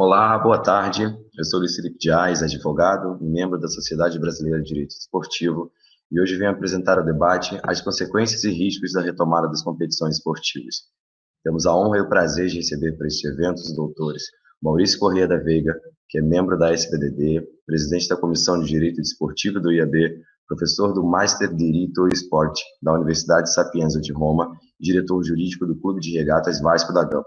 Olá, boa tarde. Eu sou Luiz Felipe Dias, advogado, membro da Sociedade Brasileira de Direito Esportivo, e hoje venho apresentar ao debate as consequências e riscos da retomada das competições esportivas. Temos a honra e o prazer de receber para este evento os doutores Maurício Corrêa da Veiga, que é membro da SBDD, presidente da Comissão de Direito Desportivo do IAB, professor do Master Diritto Sport da Universidade Sapienza de Roma e diretor jurídico do Clube de Regatas Vasco da Gama.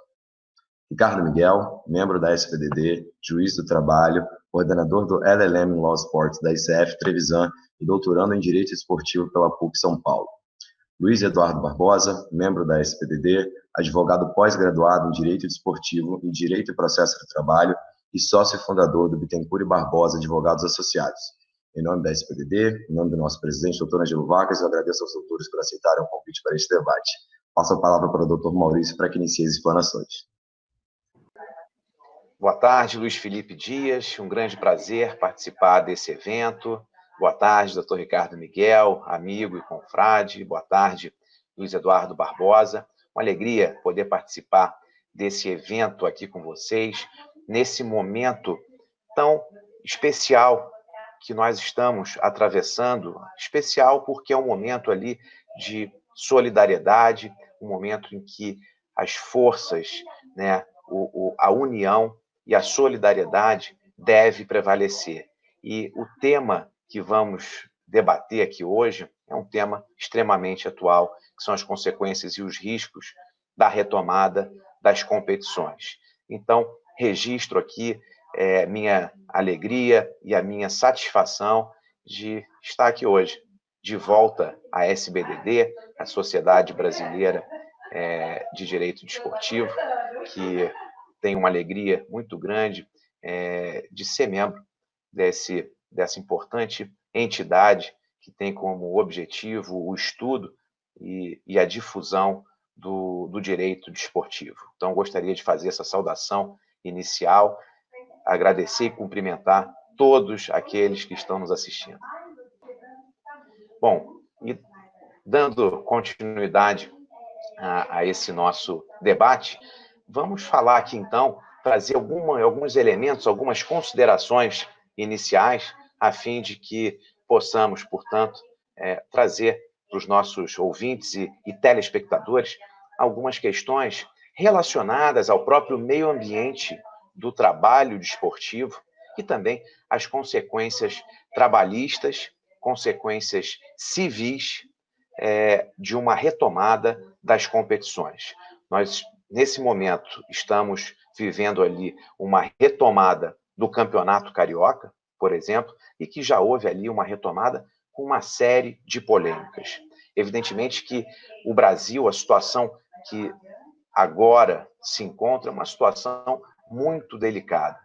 Ricardo Miguel, membro da SPDD, juiz do trabalho, coordenador do LLM Law Sports da ICF Trevisan e doutorando em Direito Esportivo pela PUC São Paulo. Luiz Eduardo Barbosa, membro da SPDD, advogado pós-graduado em Direito Desportivo e Direito e Processo do Trabalho e sócio fundador do Bittencourt e Barbosa Advogados Associados. Em nome da SPDD, em nome do nosso presidente, doutor Angelo Vargas, eu agradeço aos doutores por aceitarem o convite para este debate. Passo a palavra para o doutor Maurício para que inicie as explanações. Boa tarde, Luiz Felipe Dias. Um grande prazer participar desse evento. Boa tarde, doutor Ricardo Miguel, amigo e confrade. Boa tarde, Luiz Eduardo Barbosa. Uma alegria poder participar desse evento aqui com vocês, nesse momento tão especial que nós estamos atravessando, especial porque é um momento ali de solidariedade, um momento em que as forças, né, a união e a solidariedade deve prevalecer. E o tema que vamos debater aqui hoje é um tema extremamente atual, que são as consequências e os riscos da retomada das competições. Então, registro aqui minha alegria e a minha satisfação de estar aqui hoje, de volta à SBDD, a Sociedade Brasileira de Direito Desportivo, que tenho uma alegria muito grande de ser membro dessa importante entidade que tem como objetivo o estudo e a difusão do direito desportivo. Então, gostaria de fazer essa saudação inicial, agradecer e cumprimentar todos aqueles que estão nos assistindo. Bom, e dando continuidade a esse nosso debate, vamos falar aqui, então, trazer alguns elementos, algumas considerações iniciais, a fim de que possamos, portanto, trazer para os nossos ouvintes e telespectadores algumas questões relacionadas ao próprio meio ambiente do trabalho desportivo e também as consequências trabalhistas, consequências civis de uma retomada das competições. Nós, nesse momento, estamos vivendo ali uma retomada do Campeonato Carioca, por exemplo, e que já houve ali uma retomada com uma série de polêmicas. Evidentemente que o Brasil, a situação que agora se encontra, é uma situação muito delicada,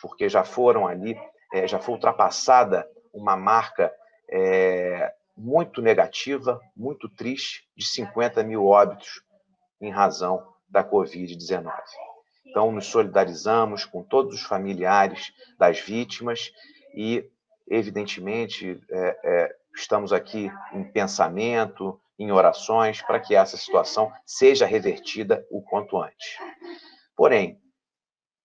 porque já foram ali, já foi ultrapassada uma marca muito negativa, muito triste, de 50 mil óbitos em razão da Covid-19. Então, nos solidarizamos com todos os familiares das vítimas e, evidentemente, estamos aqui em pensamento, em orações, para que essa situação seja revertida o quanto antes. Porém,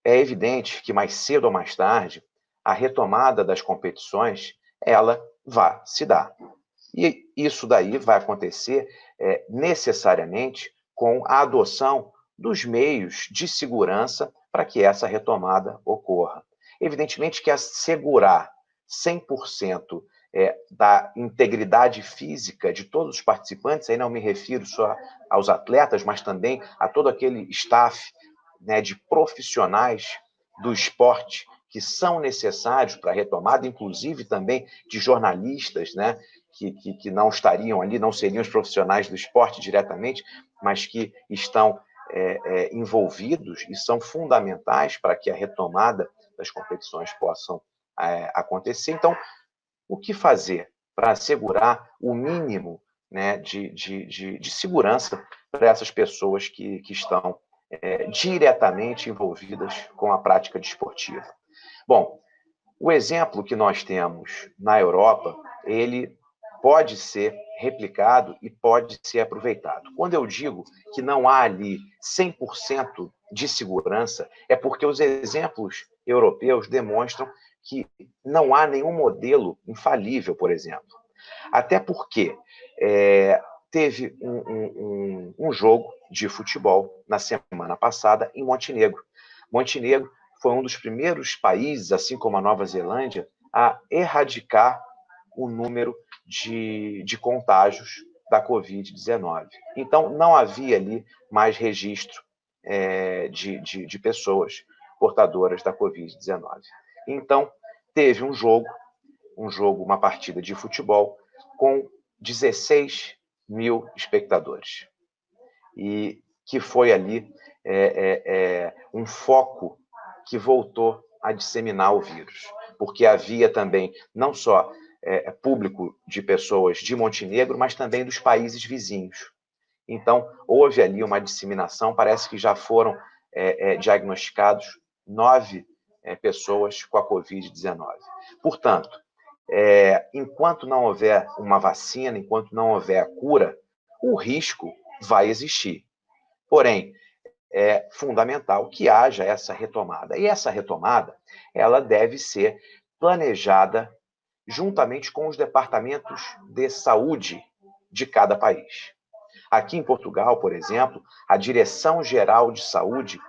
é evidente que mais cedo ou mais tarde, a retomada das competições, ela vai se dar. E isso daí vai acontecer necessariamente com a adoção dos meios de segurança para que essa retomada ocorra. Evidentemente que assegurar 100% da integridade física de todos os participantes, aí não me refiro só aos atletas, mas também a todo aquele staff, né, de profissionais do esporte que são necessários para a retomada, inclusive também de jornalistas, né, que não estariam ali, não seriam os profissionais do esporte diretamente, mas que estão envolvidos e são fundamentais para que a retomada das competições possam acontecer. Então, o que fazer para assegurar o mínimo, né, de segurança para essas pessoas que estão diretamente envolvidas com a prática desportiva? Bom, o exemplo que nós temos na Europa, ele pode ser replicado e pode ser aproveitado. Quando eu digo que não há ali 100% de segurança, é porque os exemplos europeus demonstram que não há nenhum modelo infalível, por exemplo. Até porque teve um jogo de futebol na semana passada em Montenegro. Montenegro foi um dos primeiros países, assim como a Nova Zelândia, a erradicar o número de contágios da Covid-19. Então, não havia ali mais registro de pessoas portadoras da Covid-19. Então, teve um jogo, uma partida de futebol com 16 mil espectadores. E que foi ali um foco que voltou a disseminar o vírus, porque havia também não só público de pessoas de Montenegro, mas também dos países vizinhos. Então, houve ali uma disseminação, parece que já foram diagnosticados 9 pessoas com a Covid-19. Portanto, enquanto não houver uma vacina, enquanto não houver a cura, o risco vai existir. Porém, é fundamental que haja essa retomada. E essa retomada, ela deve ser planejada juntamente com os departamentos de saúde de cada país. Aqui em Portugal, por exemplo, a Direção-Geral de Saúde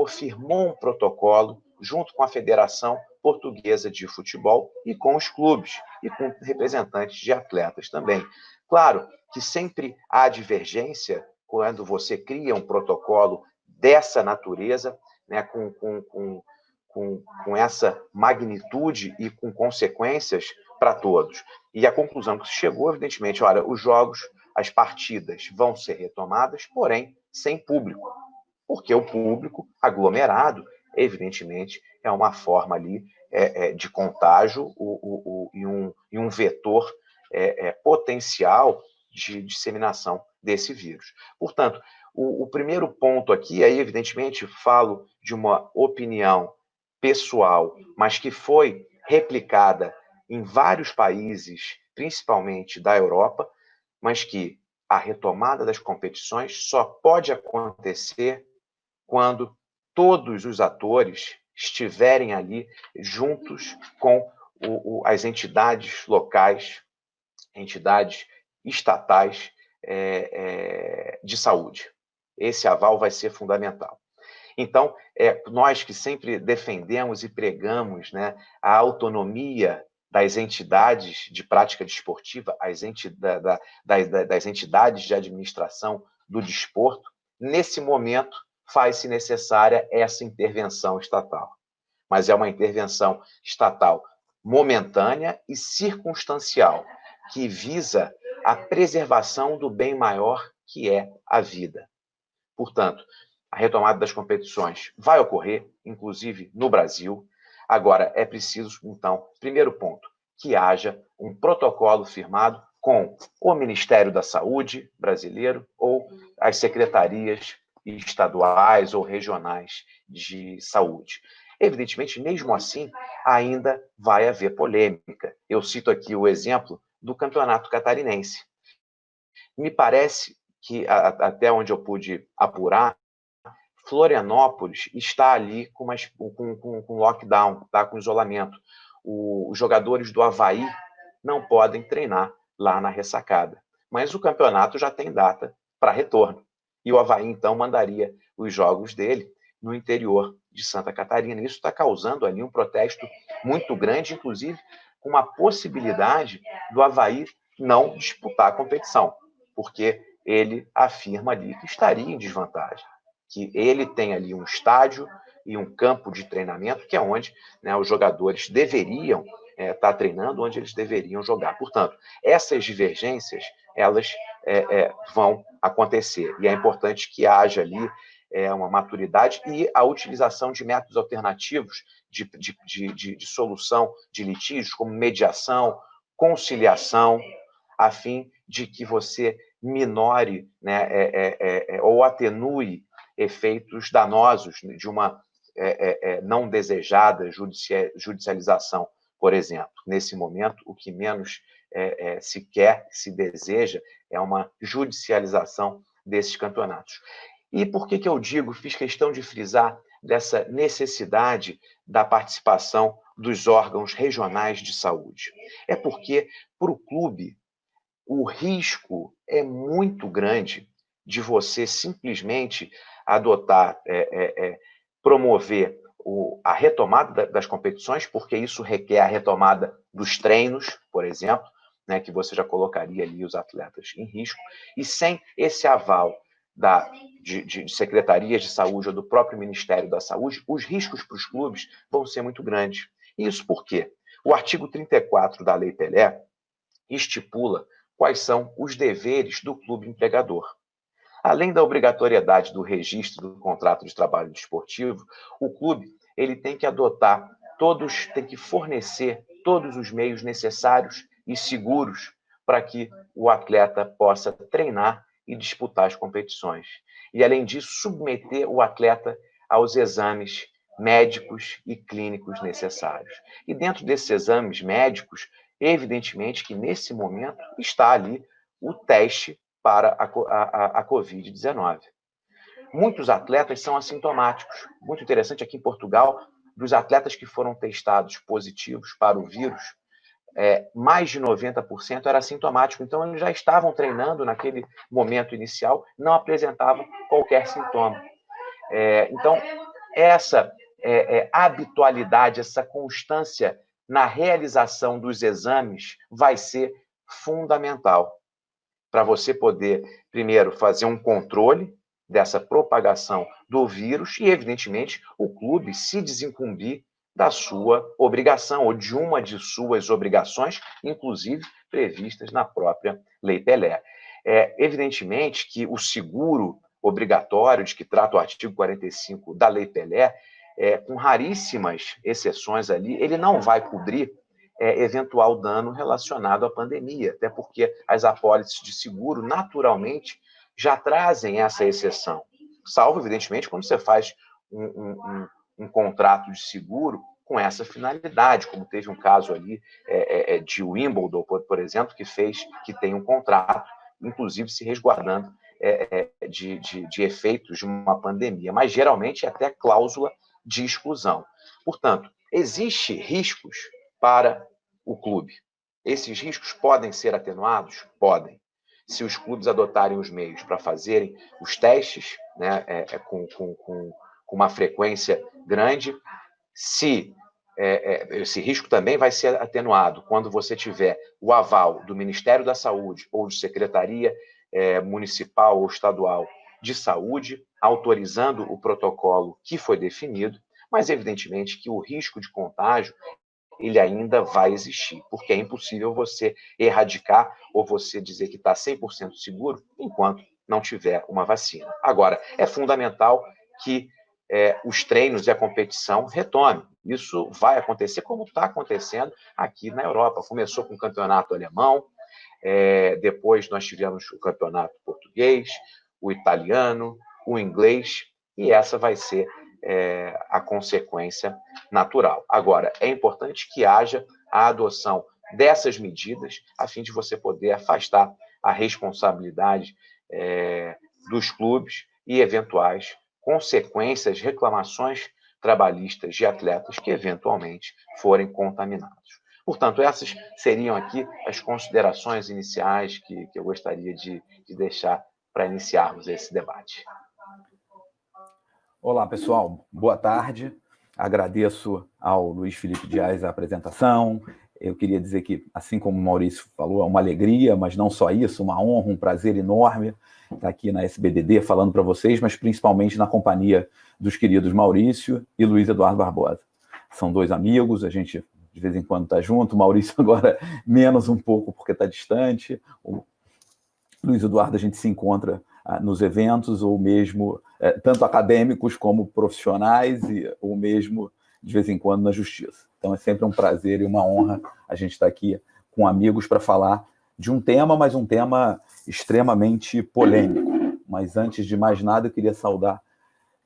firmou um protocolo junto com a Federação Portuguesa de Futebol e com os clubes e com representantes de atletas também. Claro que sempre há divergência quando você cria um protocolo dessa natureza, né, com essa magnitude e com consequências para todos. E a conclusão que se chegou, evidentemente, olha, os jogos, as partidas vão ser retomadas, porém, sem público. Porque o público aglomerado, evidentemente, é uma forma ali de contágio e um vetor potencial de disseminação desse vírus. Portanto, o primeiro ponto aqui, aí, evidentemente, falo de uma opinião pessoal, mas que foi replicada em vários países, principalmente da Europa, mas que a retomada das competições só pode acontecer quando todos os atores estiverem ali juntos com as entidades locais, entidades estatais de saúde. Esse aval vai ser fundamental. Então, nós que sempre defendemos e pregamos, né, a autonomia das entidades de prática desportiva, das entidades de administração do desporto, nesse momento faz-se necessária essa intervenção estatal. Mas é uma intervenção estatal momentânea e circunstancial, que visa a preservação do bem maior, que é a vida. Portanto, a retomada das competições vai ocorrer, inclusive no Brasil. Agora, é preciso, então, primeiro ponto, que haja um protocolo firmado com o Ministério da Saúde brasileiro ou as secretarias estaduais ou regionais de saúde. Evidentemente, mesmo assim, ainda vai haver polêmica. Eu cito aqui o exemplo do Campeonato Catarinense. Me parece que, até onde eu pude apurar, Florianópolis está ali com lockdown, tá? Com isolamento. Os jogadores do Avaí não podem treinar lá na ressacada. Mas o campeonato já tem data para retorno. E o Avaí, então, mandaria os jogos dele no interior de Santa Catarina. Isso está causando ali um protesto muito grande, inclusive com uma possibilidade do Avaí não disputar a competição, porque ele afirma ali que estaria em desvantagem, que ele tem ali um estádio e um campo de treinamento, que é onde, né, os jogadores deveriam estar treinando, onde eles deveriam jogar. Portanto, essas divergências, elas vão acontecer. E é importante que haja ali uma maturidade e a utilização de métodos alternativos de solução de litígios, como mediação, conciliação, a fim de que você minore, né, ou atenue efeitos danosos de uma não desejada judicialização, por exemplo. Nesse momento, o que menos se quer, se deseja, é uma judicialização desses campeonatos. E por que eu digo, fiz questão de frisar dessa necessidade da participação dos órgãos regionais de saúde? É porque, para o clube, o risco é muito grande de você simplesmente adotar, promover a retomada das competições, porque isso requer a retomada dos treinos, por exemplo, né, que você já colocaria ali os atletas em risco, e sem esse aval de secretarias de saúde ou do próprio Ministério da Saúde, os riscos para os clubes vão ser muito grandes. Isso por quê? O artigo 34 da Lei Pelé estipula quais são os deveres do clube empregador. Além da obrigatoriedade do registro do contrato de trabalho desportivo, o clube ele tem que tem que fornecer todos os meios necessários e seguros para que o atleta possa treinar e disputar as competições. E, além disso, submeter o atleta aos exames médicos e clínicos necessários. E dentro desses exames médicos, evidentemente que nesse momento está ali o teste para a Covid-19. Muitos atletas são assintomáticos. Muito interessante, aqui em Portugal, dos atletas que foram testados positivos para o vírus, mais de 90% era assintomático. Então, eles já estavam treinando naquele momento inicial, não apresentavam qualquer sintoma. Então, essa habitualidade, essa constância na realização dos exames vai ser fundamental para você poder, primeiro, fazer um controle dessa propagação do vírus e, evidentemente, o clube se desincumbir da sua obrigação ou de uma de suas obrigações, inclusive previstas na própria Lei Pelé. Evidentemente que o seguro obrigatório de que trata o artigo 45 da Lei Pelé, com raríssimas exceções ali, ele não vai cobrir eventual dano relacionado à pandemia, até porque as apólices de seguro, naturalmente, já trazem essa exceção, salvo, evidentemente, quando você faz um contrato de seguro com essa finalidade, como teve um caso ali de Wimbledon, por exemplo, que tem um contrato, inclusive se resguardando de efeitos de uma pandemia, mas geralmente é até cláusula de exclusão. Portanto, existem riscos para o clube. Esses riscos podem ser atenuados? Podem. Se os clubes adotarem os meios para fazerem os testes, né, com uma frequência grande, esse risco também vai ser atenuado quando você tiver o aval do Ministério da Saúde ou de Secretaria Municipal ou Estadual de Saúde, autorizando o protocolo que foi definido, mas evidentemente que o risco de contágio ele ainda vai existir, porque é impossível você erradicar ou você dizer que está 100% seguro enquanto não tiver uma vacina. Agora, é fundamental que os treinos e a competição retomem. Isso vai acontecer como está acontecendo aqui na Europa. Começou com o campeonato alemão, depois nós tivemos o campeonato português, o italiano, o inglês, e essa vai ser a consequência natural. Agora, é importante que haja a adoção dessas medidas a fim de você poder afastar a responsabilidade dos clubes e eventuais consequências, reclamações trabalhistas de atletas que eventualmente forem contaminados. Portanto, essas seriam aqui as considerações iniciais que eu gostaria de deixar para iniciarmos esse debate. Olá, pessoal. Boa tarde. Agradeço ao Luiz Felipe Dias a apresentação. Eu queria dizer que, assim como o Maurício falou, é uma alegria, mas não só isso, uma honra, um prazer enorme estar aqui na SBDD falando para vocês, mas principalmente na companhia dos queridos Maurício e Luiz Eduardo Barbosa. São dois amigos, a gente de vez em quando está junto, o Maurício agora menos um pouco porque está distante, o Luiz Eduardo a gente se encontra nos eventos, ou mesmo tanto acadêmicos como profissionais, ou mesmo de vez em quando na justiça. Então é sempre um prazer e uma honra a gente estar aqui com amigos para falar de um tema, mas um tema extremamente polêmico. Mas antes de mais nada, eu queria saudar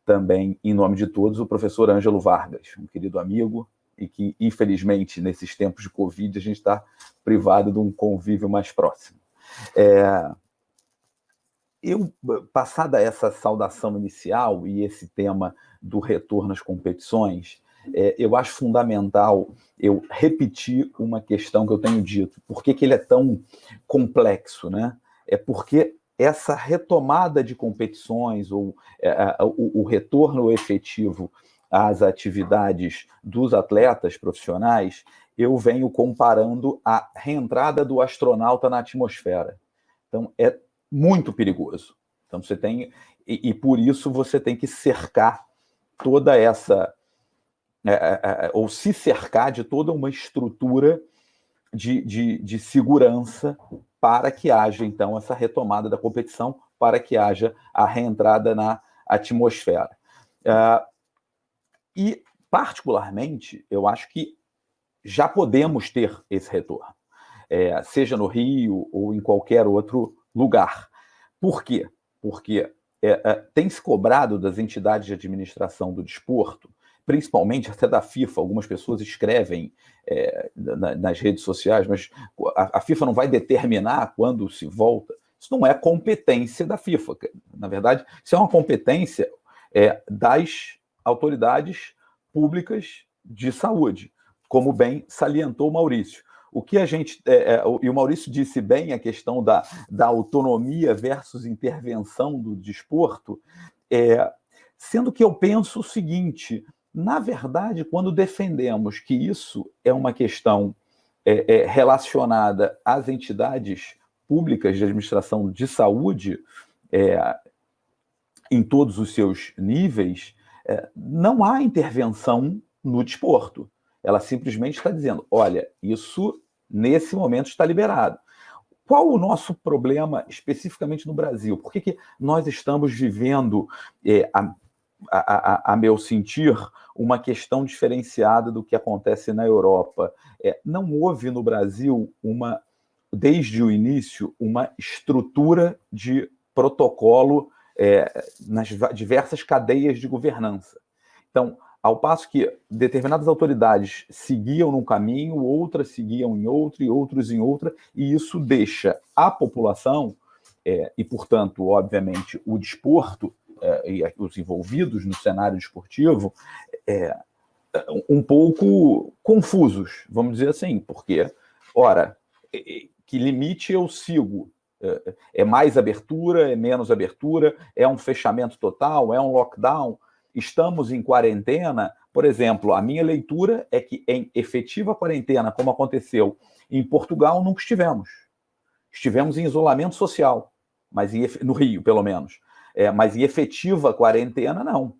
também, em nome de todos, o professor Ângelo Vargas, um querido amigo, e que, infelizmente, nesses tempos de Covid, a gente está privado de um convívio mais próximo. Passada essa saudação inicial e esse tema do retorno às competições, eu acho fundamental eu repetir uma questão que eu tenho dito. Por que ele é tão complexo, né? É porque essa retomada de competições, ou o retorno efetivo às atividades dos atletas profissionais, eu venho comparando a reentrada do astronauta na atmosfera. Então, é muito perigoso. Então, você tem... E por isso você tem que cercar toda essa... ou se cercar de toda uma estrutura de segurança para que haja, então, essa retomada da competição, para que haja a reentrada na atmosfera. E, particularmente, eu acho que já podemos ter esse retorno, seja no Rio ou em qualquer outro lugar. Por quê? Porque tem se cobrado das entidades de administração do desporto, principalmente até da FIFA. Algumas pessoas escrevem nas redes sociais, mas a FIFA não vai determinar quando se volta. Isso não é competência da FIFA. Na verdade, isso é uma competência das autoridades públicas de saúde, como bem salientou o Maurício. O que a gente... e o Maurício disse bem a questão da autonomia versus intervenção do desporto, sendo que eu penso o seguinte: na verdade, quando defendemos que isso é uma questão relacionada às entidades públicas de administração de saúde, em todos os seus níveis, não há intervenção no desporto. Ela simplesmente está dizendo, olha, isso nesse momento está liberado. Qual o nosso problema especificamente no Brasil? Por que nós estamos vivendo, a meu sentir, uma questão diferenciada do que acontece na Europa? Não houve no Brasil, desde o início, uma estrutura de protocolo nas diversas cadeias de governança. Então, ao passo que determinadas autoridades seguiam num caminho, outras seguiam em outro, e outros em outra, e isso deixa a população, e, portanto, obviamente, o desporto, e os envolvidos no cenário desportivo, um pouco confusos, vamos dizer assim, porque, ora, que limite eu sigo? É mais abertura, é menos abertura, é um fechamento total, é um lockdown? Estamos em quarentena? Por exemplo, a minha leitura é que em efetiva quarentena, como aconteceu em Portugal, nunca estivemos. Estivemos em isolamento social, mas no Rio, pelo menos. Mas em efetiva quarentena, não.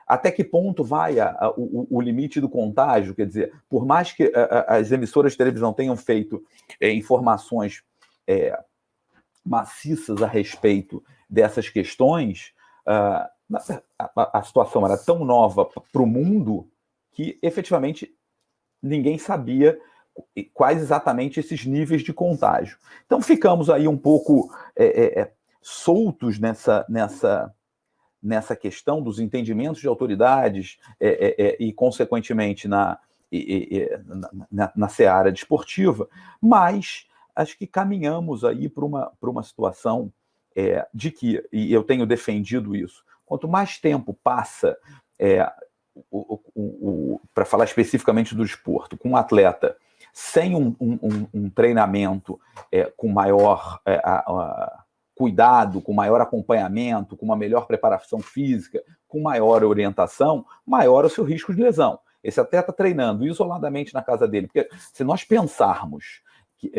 Até que ponto vai o limite do contágio? Quer dizer, por mais que as emissoras de televisão tenham feito informações maciças a respeito dessas questões, a situação era tão nova para o mundo que, efetivamente, ninguém sabia quais exatamente esses níveis de contágio. Então, ficamos aí um pouco soltos nessa questão dos entendimentos de autoridades e, consequentemente, na seara desportiva, mas acho que caminhamos aí para uma situação de que, e eu tenho defendido isso, quanto mais tempo passa, para falar especificamente do desporto, com um atleta sem um treinamento com maior cuidado, com maior acompanhamento, com uma melhor preparação física, com maior orientação, maior é o seu risco de lesão. Esse atleta treinando isoladamente na casa dele, porque se nós pensarmos que,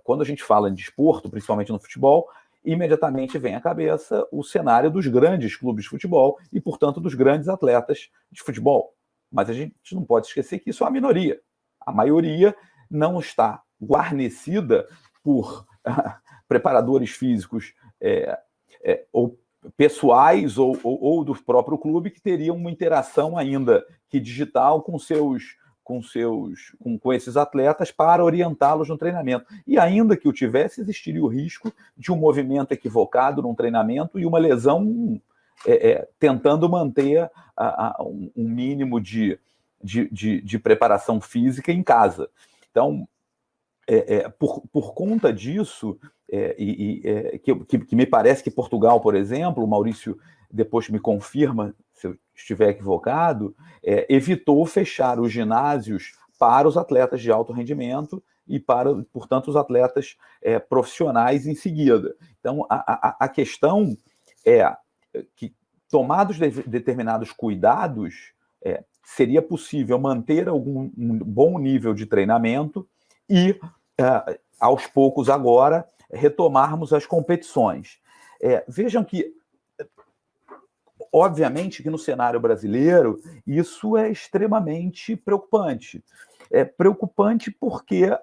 quando a gente fala em desporto, principalmente no futebol, imediatamente vem à cabeça o cenário dos grandes clubes de futebol e, portanto, dos grandes atletas de futebol. Mas a gente não pode esquecer que isso é uma minoria. A maioria não está guarnecida por preparadores físicos ou pessoais ou do próprio clube, que teriam uma interação ainda que digital com esses atletas para orientá-los no treinamento. E ainda que o tivesse, existiria o risco de um movimento equivocado num treinamento e uma lesão tentando manter um mínimo de de preparação física em casa. Então, por conta disso, que me parece que Portugal, por exemplo, o Maurício depois me confirma se eu estiver equivocado, evitou fechar os ginásios para os atletas de alto rendimento e para, portanto, os atletas profissionais em seguida. Então, a questão é que, tomados determinados cuidados, seria possível manter um bom nível de treinamento e, aos poucos agora, retomarmos as competições. Vejam que, obviamente, que no cenário brasileiro isso é extremamente preocupante. É preocupante porque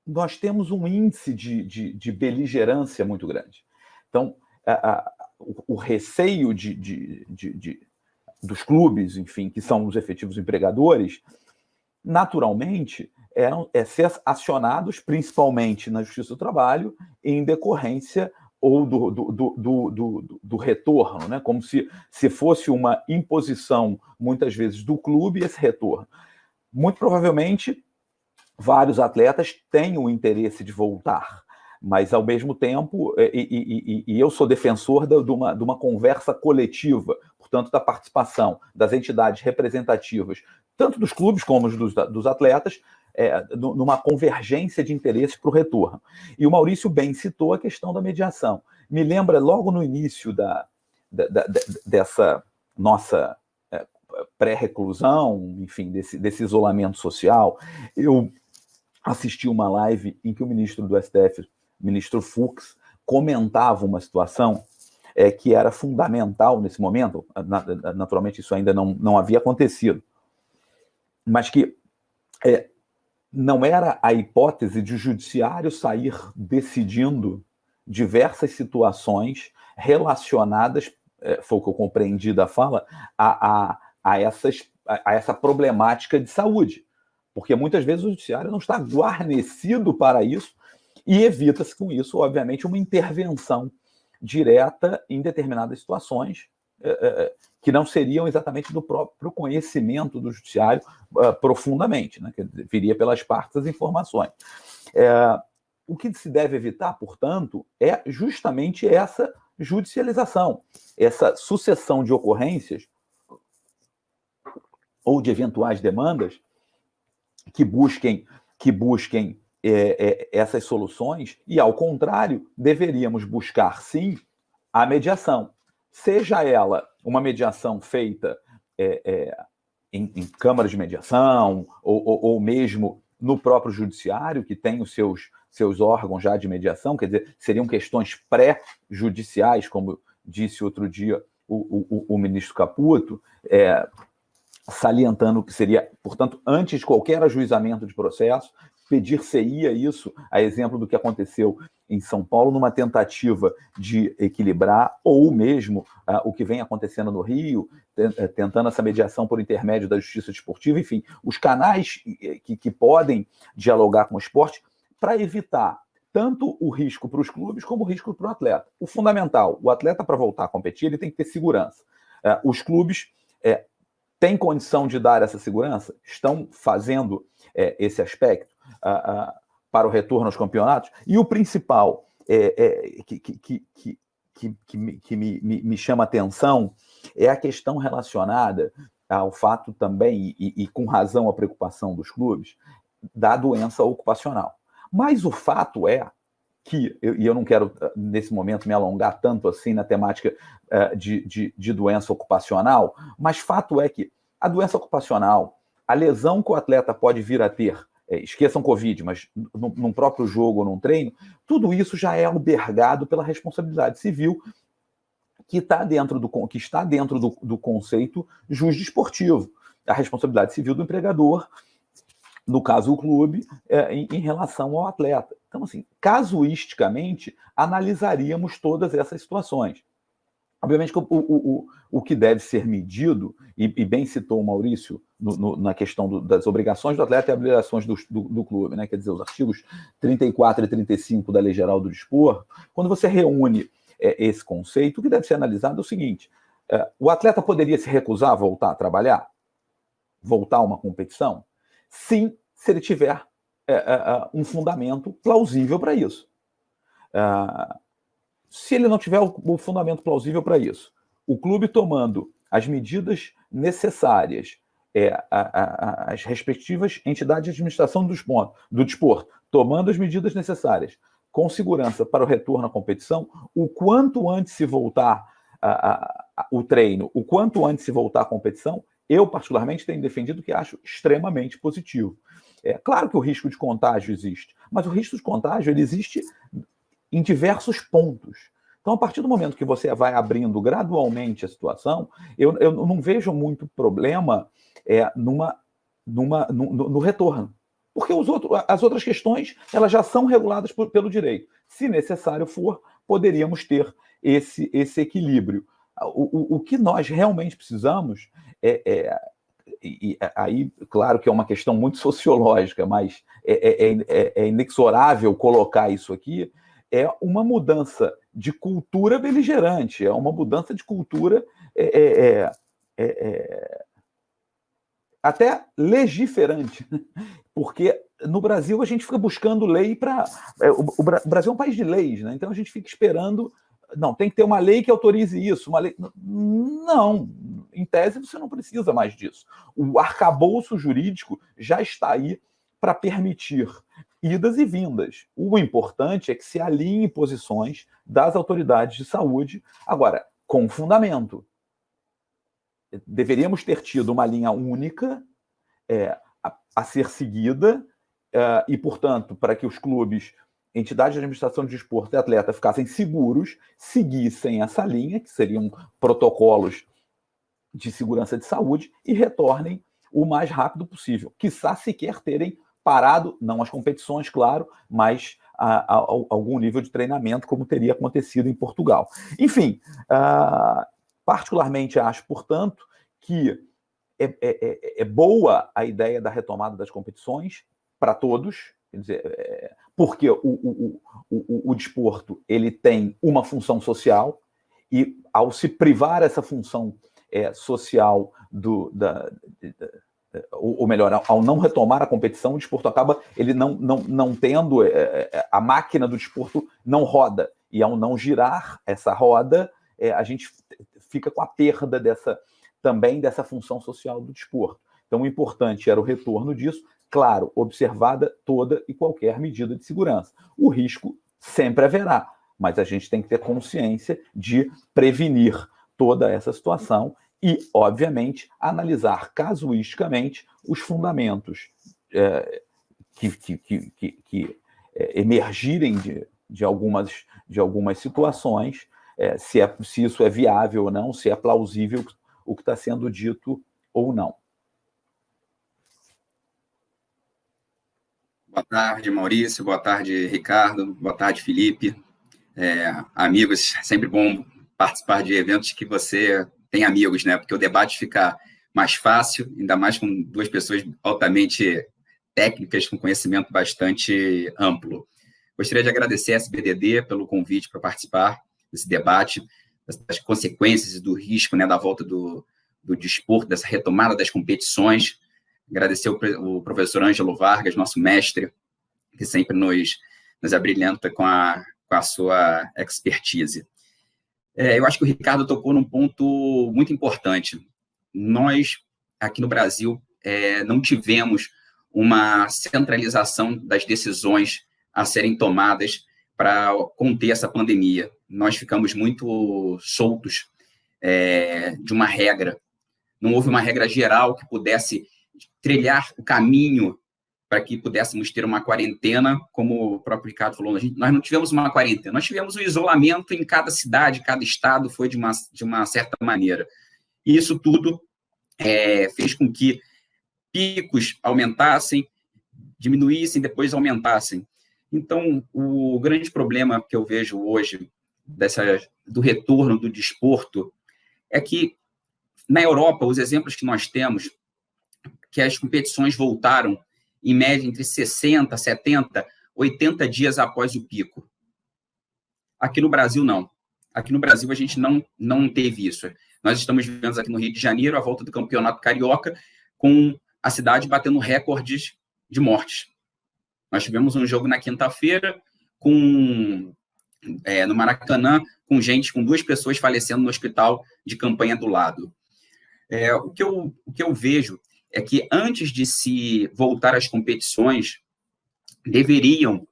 nós temos um índice de beligerância muito grande. Então, o receio dos clubes, enfim, que são os efetivos empregadores, naturalmente, ser acionados principalmente na Justiça do Trabalho em decorrência ou do retorno, né? Como se fosse uma imposição, muitas vezes, do clube esse retorno. Muito provavelmente, vários atletas têm o interesse de voltar, mas, ao mesmo tempo, eu sou defensor de uma conversa coletiva, portanto, da participação das entidades representativas, tanto dos clubes como dos atletas, numa convergência de interesses para o retorno. E o Maurício bem citou a questão da mediação. Me lembra, logo no início dessa nossa pré-reclusão, enfim, desse isolamento social, eu assisti uma live em que o ministro do STF, ministro Fux, comentava uma situação que era fundamental nesse momento. Naturalmente, isso ainda não havia acontecido, mas que não era a hipótese de o judiciário sair decidindo diversas situações relacionadas, foi o que eu compreendi da fala, a essa problemática de saúde. Porque muitas vezes o judiciário não está guarnecido para isso e evita-se com isso, obviamente, uma intervenção direta em determinadas situações que não seriam exatamente do próprio conhecimento do judiciário profundamente, né? Que viria pelas partes as informações. O que se deve evitar, portanto, é justamente essa judicialização, essa sucessão de ocorrências ou de eventuais demandas que busquem essas soluções e, ao contrário, deveríamos buscar, sim, a mediação. Seja ela uma mediação feita em câmaras de mediação ou mesmo no próprio judiciário, que tem os seus órgãos já de mediação, quer dizer, seriam questões pré-judiciais, como disse outro dia o ministro Caputo, salientando que seria, portanto, antes de qualquer ajuizamento de processo, pedir-se-ia isso, a exemplo do que aconteceu em São Paulo, numa tentativa de equilibrar, ou mesmo o que vem acontecendo no Rio, tentando essa mediação por intermédio da justiça desportiva, enfim, os canais que podem dialogar com o esporte para evitar tanto o risco para os clubes como o risco para o atleta. O fundamental, o atleta, para voltar a competir, ele tem que ter segurança. Os clubes têm condição de dar essa segurança? Estão fazendo esse aspecto para o retorno aos campeonatos? E o principal que me chama a atenção é a questão relacionada ao fato também, e com razão a preocupação dos clubes, da doença ocupacional. Mas o fato é que, e eu não quero, nesse momento, me alongar tanto assim na temática de doença ocupacional, mas fato é que a doença ocupacional, a lesão que o atleta pode vir a ter, esqueçam Covid, mas num próprio jogo ou num treino, tudo isso já é albergado pela responsabilidade civil que está dentro do conceito jusdesportivo, a responsabilidade civil do empregador, no caso o clube, em relação ao atleta. Então, assim, casuisticamente, analisaríamos todas essas situações. Obviamente que o que deve ser medido, e bem citou o Maurício na questão das obrigações do atleta e obrigações do clube, né? Quer dizer, os artigos 34 e 35 da Lei Geral do Desporto, quando você reúne esse conceito, o que deve ser analisado é o seguinte: o atleta poderia se recusar a voltar a trabalhar? voltar a uma competição? Sim, se ele tiver um fundamento plausível para isso. Se ele não tiver o fundamento plausível para isso, o clube tomando as medidas necessárias, as respectivas entidades de administração do desporto, tomando as medidas necessárias com segurança para o retorno à competição, o quanto antes se voltar o treino, o quanto antes se voltar à competição, eu particularmente tenho defendido que acho extremamente positivo. É claro que o risco de contágio existe, mas o risco de contágio ele existe em diversos pontos. Então, a partir do momento que você vai abrindo gradualmente a situação, eu não vejo muito problema no retorno. Porque as outras questões elas já são reguladas pelo direito. Se necessário for, poderíamos ter esse equilíbrio. O que nós realmente precisamos e aí, claro que é uma questão muito sociológica, mas é inexorável colocar isso aqui, é uma mudança de cultura beligerante, é uma mudança de cultura até legiferante, porque no Brasil a gente fica buscando lei para... O Brasil é um país de leis, né? Então a gente fica esperando... Não, tem que ter uma lei que autorize isso. Uma lei... Não, em tese você não precisa mais disso. O arcabouço jurídico já está aí para permitir idas e vindas. O importante é que se alinhem posições das autoridades de saúde, agora, com fundamento. Deveríamos ter tido uma linha única a ser seguida e, portanto, para que os clubes, entidades de administração de desporto e atleta ficassem seguros, seguissem essa linha, que seriam protocolos de segurança de saúde, e retornem o mais rápido possível. Quiçá sequer terem parado, não as competições, claro, mas a algum nível de treinamento, como teria acontecido em Portugal. Enfim, particularmente acho, portanto, que é boa a ideia da retomada das competições para todos, quer dizer, porque o desporto ele tem uma função social e, ao se privar essa função social ou melhor, ao não retomar a competição, o desporto acaba ele não tendo, a máquina do desporto não roda, e ao não girar essa roda, a gente fica com a perda também dessa função social do desporto. Então, o importante era o retorno disso, claro, observada toda e qualquer medida de segurança. O risco sempre haverá, mas a gente tem que ter consciência de prevenir toda essa situação e, obviamente, analisar casuisticamente os fundamentos que emergirem de algumas situações, se isso é viável ou não, se é plausível o que está sendo dito ou não. Boa tarde, Maurício. Boa tarde, Ricardo. Boa tarde, Felipe. Amigos, sempre bom participar de eventos que você tem amigos, né? Porque o debate fica mais fácil, ainda mais com duas pessoas altamente técnicas, com conhecimento bastante amplo. Gostaria de agradecer a SBDD pelo convite para participar desse debate, das consequências e do risco, né, da volta do desporto, dessa retomada das competições. Agradecer o professor Ângelo Vargas, nosso mestre, que sempre nos abrilhanta com a sua expertise. Eu acho que o Ricardo tocou num ponto muito importante. Nós, aqui no Brasil, não tivemos uma centralização das decisões a serem tomadas para conter essa pandemia. Nós ficamos muito soltos de uma regra. Não houve uma regra geral que pudesse trilhar o caminho para que pudéssemos ter uma quarentena, como o próprio Ricardo falou. Nós não tivemos uma quarentena, nós tivemos um isolamento em cada cidade, cada estado foi de uma certa maneira. E isso tudo fez com que picos aumentassem, diminuíssem, depois aumentassem. Então, o grande problema que eu vejo hoje do retorno do desporto é que, na Europa, os exemplos que nós temos, que as competições voltaram, em média, entre 60, 70, 80 dias após o pico. Aqui no Brasil, não. Aqui no Brasil, a gente não teve isso. Nós estamos vivendo aqui no Rio de Janeiro a volta do Campeonato Carioca com a cidade batendo recordes de mortes. Nós tivemos um jogo na quinta-feira no Maracanã, com 2 pessoas falecendo no hospital de campanha do lado. O que eu vejo é que, antes de se voltar às competições, deveriam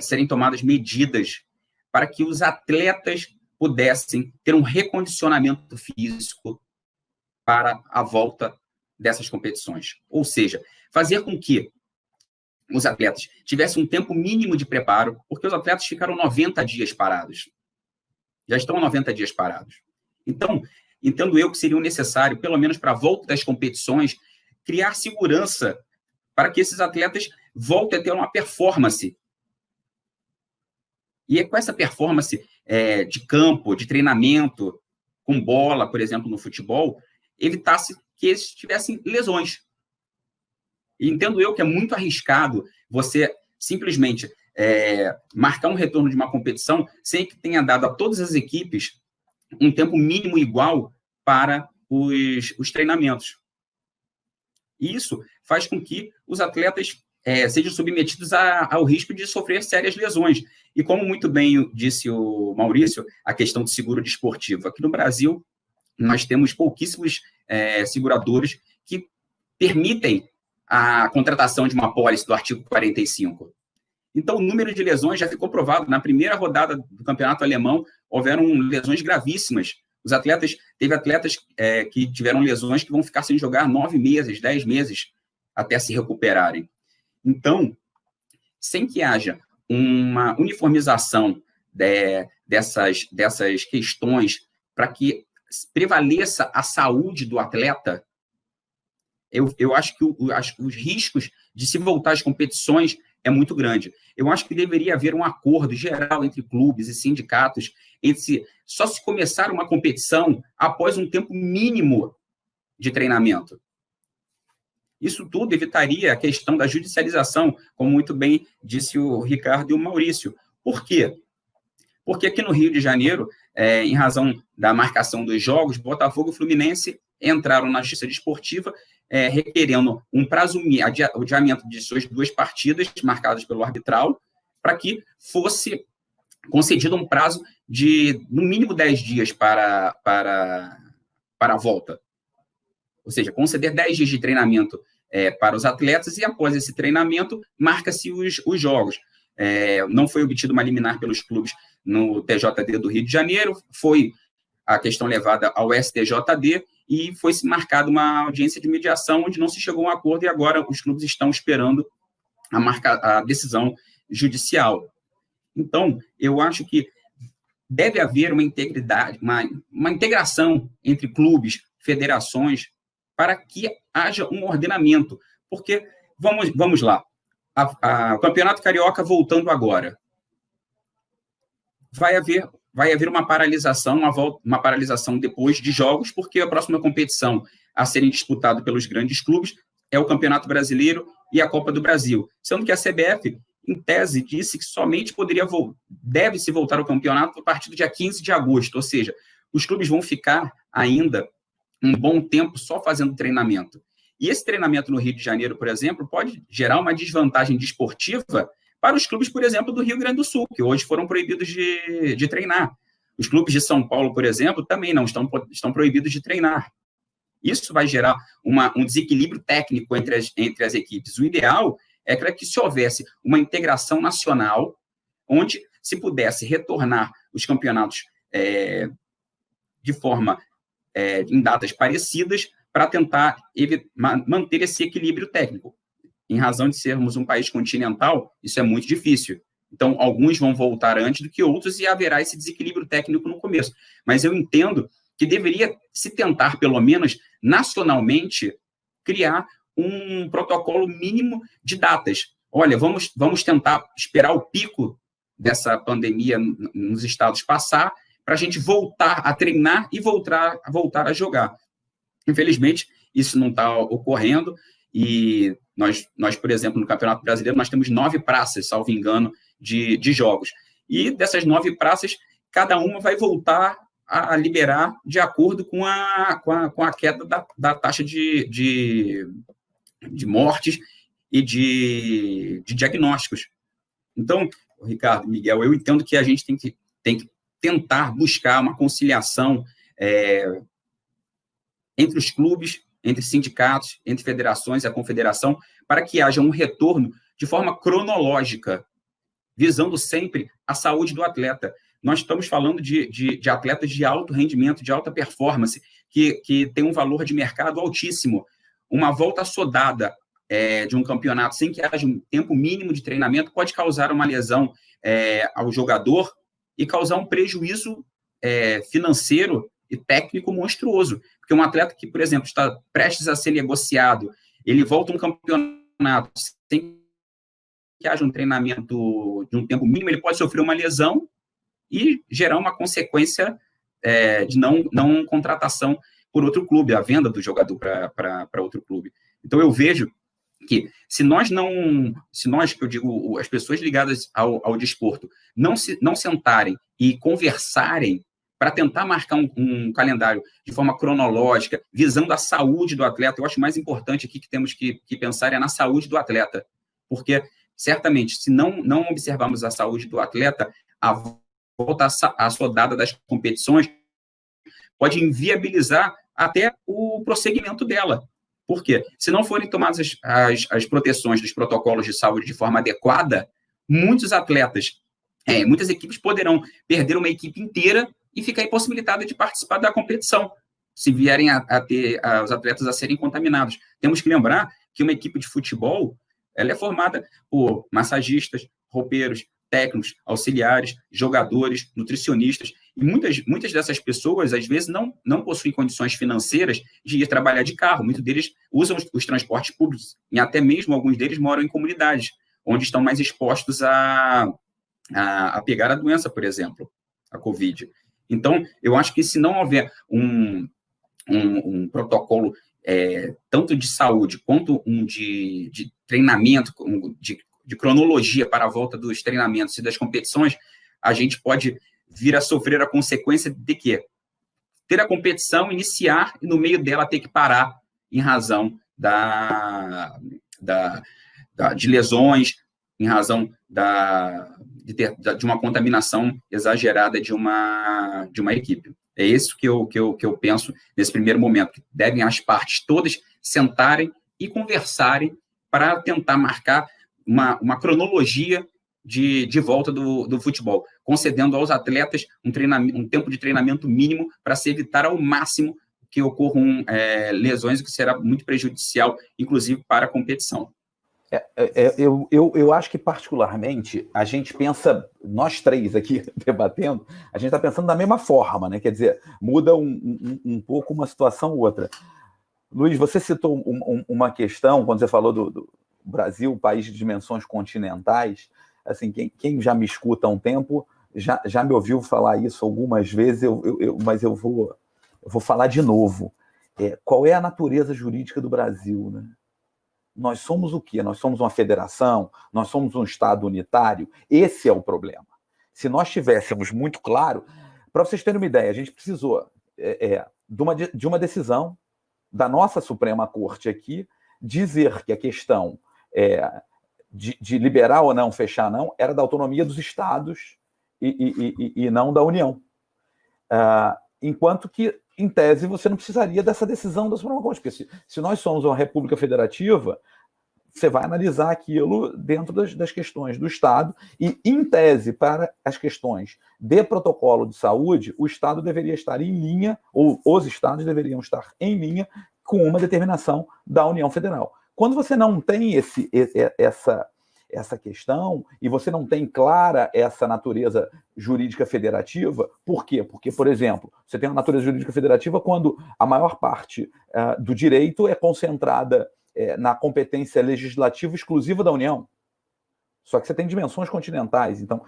serem tomadas medidas para que os atletas pudessem ter um recondicionamento físico para a volta dessas competições. Ou seja, fazer com que os atletas tivessem um tempo mínimo de preparo, porque os atletas ficaram 90 dias parados. Já estão 90 dias parados. Então, entendo eu que seria necessário, pelo menos para a volta das competições, criar segurança para que esses atletas voltem a ter uma performance. E é com essa performance de campo, de treinamento, com bola, por exemplo, no futebol, evitasse que eles tivessem lesões. E entendo eu que é muito arriscado você simplesmente marcar um retorno de uma competição sem que tenha dado a todas as equipes um tempo mínimo igual para os treinamentos. E isso faz com que os atletas sejam submetidos ao risco de sofrer sérias lesões. E como muito bem disse o Maurício, a questão do seguro desportivo. Aqui no Brasil, nós temos pouquíssimos seguradores que permitem a contratação de uma apólice do artigo 45. Então, o número de lesões já ficou provado. Na primeira rodada do campeonato alemão, houveram lesões gravíssimas. Teve atletas que tiveram lesões que vão ficar sem jogar 9 meses, 10 meses, até se recuperarem. Então, sem que haja uma uniformização dessas questões para que prevaleça a saúde do atleta, eu acho que os riscos de se voltar às competições é muito grande. Eu acho que deveria haver um acordo geral entre clubes e sindicatos, só se começar uma competição após um tempo mínimo de treinamento. Isso tudo evitaria a questão da judicialização, como muito bem disse o Ricardo e o Maurício. Por quê? Porque aqui no Rio de Janeiro, em razão da marcação dos jogos, Botafogo e Fluminense entraram na Justiça Desportiva requerendo um prazo, o adiamento de suas 2 partidas marcadas pelo arbitral, para que fosse concedido um prazo de, no mínimo, 10 dias para a volta. Ou seja, conceder 10 dias de treinamento para os atletas e, após esse treinamento, marca-se os jogos. Não foi obtida uma liminar pelos clubes no TJD do Rio de Janeiro, foi a questão levada ao STJD e foi-se marcada uma audiência de mediação onde não se chegou a um acordo e agora os clubes estão esperando a decisão judicial. Então, eu acho que deve haver uma integridade, uma integração entre clubes, federações, para que haja um ordenamento. Porque, vamos lá, o Campeonato Carioca voltando agora, vai haver uma paralisação, uma paralisação depois de jogos, porque a próxima competição a serem disputada pelos grandes clubes é o Campeonato Brasileiro e a Copa do Brasil. Sendo que a CBF, em tese, disse que somente deve-se voltar ao campeonato a partir do dia 15 de agosto, ou seja, os clubes vão ficar ainda um bom tempo só fazendo treinamento. E esse treinamento no Rio de Janeiro, por exemplo, pode gerar uma desvantagem desportiva para os clubes, por exemplo, do Rio Grande do Sul, que hoje foram proibidos de treinar. Os clubes de São Paulo, por exemplo, também não estão proibidos de treinar. Isso vai gerar um desequilíbrio técnico entre as equipes. O ideal é que se houvesse uma integração nacional, onde se pudesse retornar os campeonatos de forma em datas parecidas, para tentar manter esse equilíbrio técnico. Em razão de sermos um país continental, isso é muito difícil. Então, alguns vão voltar antes do que outros e haverá esse desequilíbrio técnico no começo. Mas eu entendo que deveria se tentar, pelo menos nacionalmente, criar um protocolo mínimo de datas. Olha, vamos tentar esperar o pico dessa pandemia nos estados passar para a gente voltar a treinar e voltar a jogar. Infelizmente, isso não está ocorrendo e nós, por exemplo, no Campeonato Brasileiro, nós temos 9 praças, salvo engano, de jogos. E dessas 9 praças, cada uma vai voltar a liberar de acordo com a queda da taxa de mortes e de diagnósticos. Então, Ricardo, Miguel, eu entendo que a gente tem que tentar buscar uma conciliação entre os clubes, entre sindicatos, entre federações e a confederação, para que haja um retorno de forma cronológica, visando sempre a saúde do atleta. Nós estamos falando de atletas de alto rendimento, de alta performance, que tem um valor de mercado altíssimo. Uma volta assodada de um campeonato sem que haja um tempo mínimo de treinamento pode causar uma lesão ao jogador e causar um prejuízo financeiro e técnico monstruoso. Porque um atleta que, por exemplo, está prestes a ser negociado, ele volta a um campeonato sem que haja um treinamento de um tempo mínimo, ele pode sofrer uma lesão e gerar uma consequência de não contratação por outro clube, a venda do jogador para outro clube. Então, eu vejo que se nós, que eu digo, as pessoas ligadas ao desporto, não sentarem e conversarem para tentar marcar um calendário de forma cronológica, visando a saúde do atleta, eu acho mais importante aqui que temos que pensar na saúde do atleta, porque, certamente, se não observarmos a saúde do atleta, a volta assodada das competições pode inviabilizar até o prosseguimento dela. Por quê? Se não forem tomadas as proteções dos protocolos de saúde de forma adequada, muitos atletas, muitas equipes poderão perder uma equipe inteira e ficar impossibilitada de participar da competição, se vierem a ter os atletas a serem contaminados. Temos que lembrar que uma equipe de futebol ela é formada por massagistas, roupeiros, técnicos, auxiliares, jogadores, nutricionistas, e muitas dessas pessoas, às vezes, não possuem condições financeiras de ir trabalhar de carro. Muitos deles usam os transportes públicos, e até mesmo alguns deles moram em comunidades, onde estão mais expostos a pegar a doença, por exemplo, a Covid. Então, eu acho que se não houver um protocolo tanto de saúde quanto de treinamento, de cronologia para a volta dos treinamentos e das competições, a gente pode vir a sofrer a consequência de quê? Ter a competição, iniciar e no meio dela ter que parar em razão de lesões, em razão de uma contaminação exagerada de uma equipe. É isso que eu penso nesse primeiro momento, que devem as partes todas sentarem e conversarem para tentar marcar uma cronologia de volta do futebol, concedendo aos atletas um tempo de treinamento mínimo para se evitar ao máximo que ocorram lesões, o que será muito prejudicial, inclusive, para a competição. Eu acho que, particularmente, a gente pensa, nós três aqui debatendo, a gente está pensando da mesma forma, né? Quer dizer, muda um pouco uma situação ou outra. Luiz, você citou uma questão, quando você falou do Brasil, país de dimensões continentais. Assim, quem já me escuta há um tempo já me ouviu falar isso algumas vezes, mas eu vou falar de novo. Qual é a natureza jurídica do Brasil, né? Nós somos o quê? Nós somos uma federação? Nós somos um Estado unitário? Esse é o problema. Se nós tivéssemos muito claro, para vocês terem uma ideia, a gente precisou de uma decisão da nossa Suprema Corte aqui, dizer que a questão de liberar ou não, fechar não, era da autonomia dos estados e não da União. Enquanto que, em tese, você não precisaria dessa decisão da Suprema Corte, porque se nós somos uma república federativa, você vai analisar aquilo dentro das questões do Estado e, em tese, para as questões de protocolo de saúde, o Estado deveria estar em linha, ou os estados deveriam estar em linha com uma determinação da União Federal. Quando você não tem essa questão e você não tem clara essa natureza jurídica federativa, por quê? Porque, por exemplo, você tem uma natureza jurídica federativa quando a maior parte do direito é concentrada na competência legislativa exclusiva da União. Só que você tem dimensões continentais, então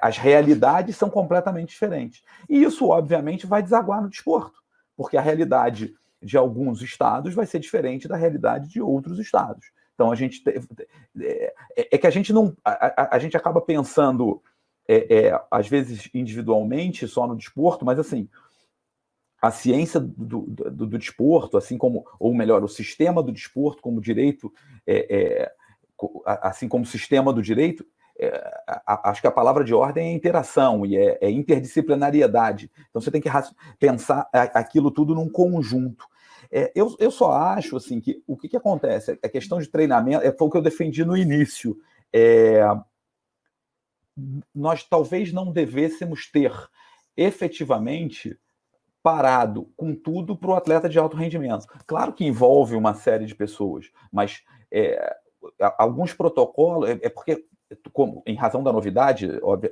as realidades são completamente diferentes. E isso, obviamente, vai desaguar no desporto, porque a realidade de alguns estados vai ser diferente da realidade de outros estados. Então, a gente não... A gente acaba pensando às vezes individualmente, só no desporto, mas assim, a ciência do desporto, assim como, ou melhor, o sistema do desporto como direito, assim como o sistema do direito, acho que a palavra de ordem é interação e é interdisciplinariedade. Então você tem que pensar aquilo tudo num conjunto. Eu só acho assim, que o que acontece? A questão de treinamento foi o que eu defendi no início. Nós talvez não devêssemos ter efetivamente parado com tudo para o atleta de alto rendimento. Claro que envolve uma série de pessoas, mas alguns protocolos, porque, em razão da novidade, óbvio,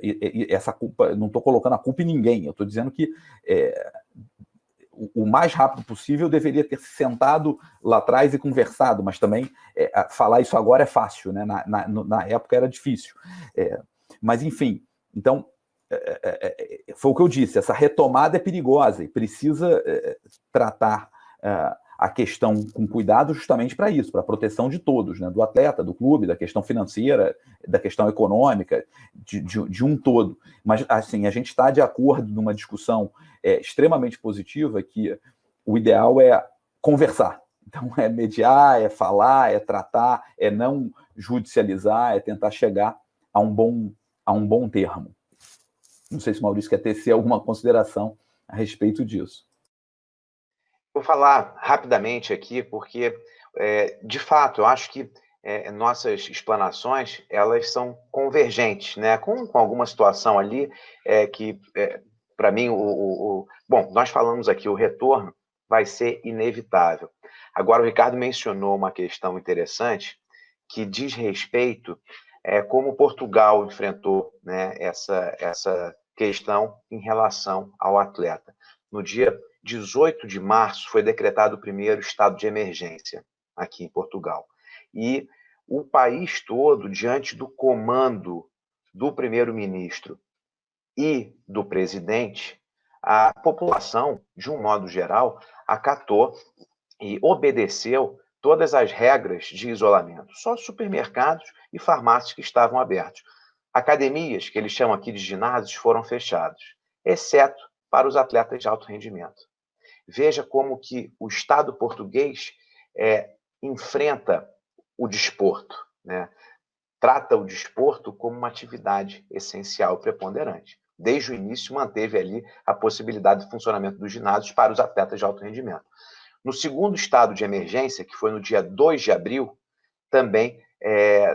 essa culpa, não estou colocando a culpa em ninguém, eu estou dizendo que o mais rápido possível deveria ter se sentado lá atrás e conversado, mas também falar isso agora é fácil, né? Na época era difícil. Mas, enfim, então, foi o que eu disse, essa retomada é perigosa e precisa tratar a questão com cuidado justamente para isso, para a proteção de todos, né? Do atleta, do clube, da questão financeira, da questão econômica, de um todo. Mas, assim, a gente está de acordo numa discussão extremamente positiva que o ideal é conversar. Então, é mediar, é falar, é tratar, é não judicializar, é tentar chegar a um bom termo. Não sei se o Maurício quer tecer alguma consideração a respeito disso. Vou falar rapidamente aqui, porque, de fato, eu acho que nossas explanações elas são convergentes, né? Com alguma situação ali que, para mim, bom, nós falamos aqui, o retorno vai ser inevitável. Agora, o Ricardo mencionou uma questão interessante que diz respeito como Portugal enfrentou, né, essa questão em relação ao atleta. No dia 18 de março foi decretado o primeiro estado de emergência aqui em Portugal. E o país todo, diante do comando do primeiro-ministro e do presidente, a população, de um modo geral, acatou e obedeceu todas as regras de isolamento. Só supermercados e farmácias que estavam abertos. Academias, que eles chamam aqui de ginásios, foram fechados, exceto para os atletas de alto rendimento. Veja como que o Estado português enfrenta o desporto, né? Trata o desporto como uma atividade essencial, preponderante. Desde o início, manteve ali a possibilidade de funcionamento dos ginásios para os atletas de alto rendimento. No segundo estado de emergência, que foi no dia 2 de abril, também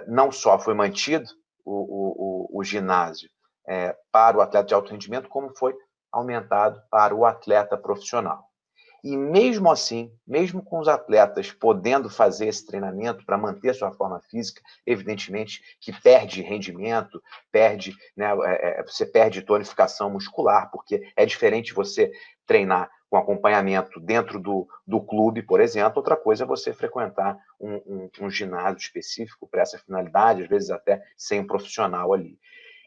não só foi mantido o ginásio para o atleta de alto rendimento, como foi aumentado para o atleta profissional. E mesmo assim, mesmo com os atletas podendo fazer esse treinamento para manter sua forma física, evidentemente que perde rendimento, você perde tonificação muscular, porque é diferente você treinar com acompanhamento dentro do clube, por exemplo. Outra coisa é você frequentar um ginásio específico para essa finalidade, às vezes até sem um profissional ali.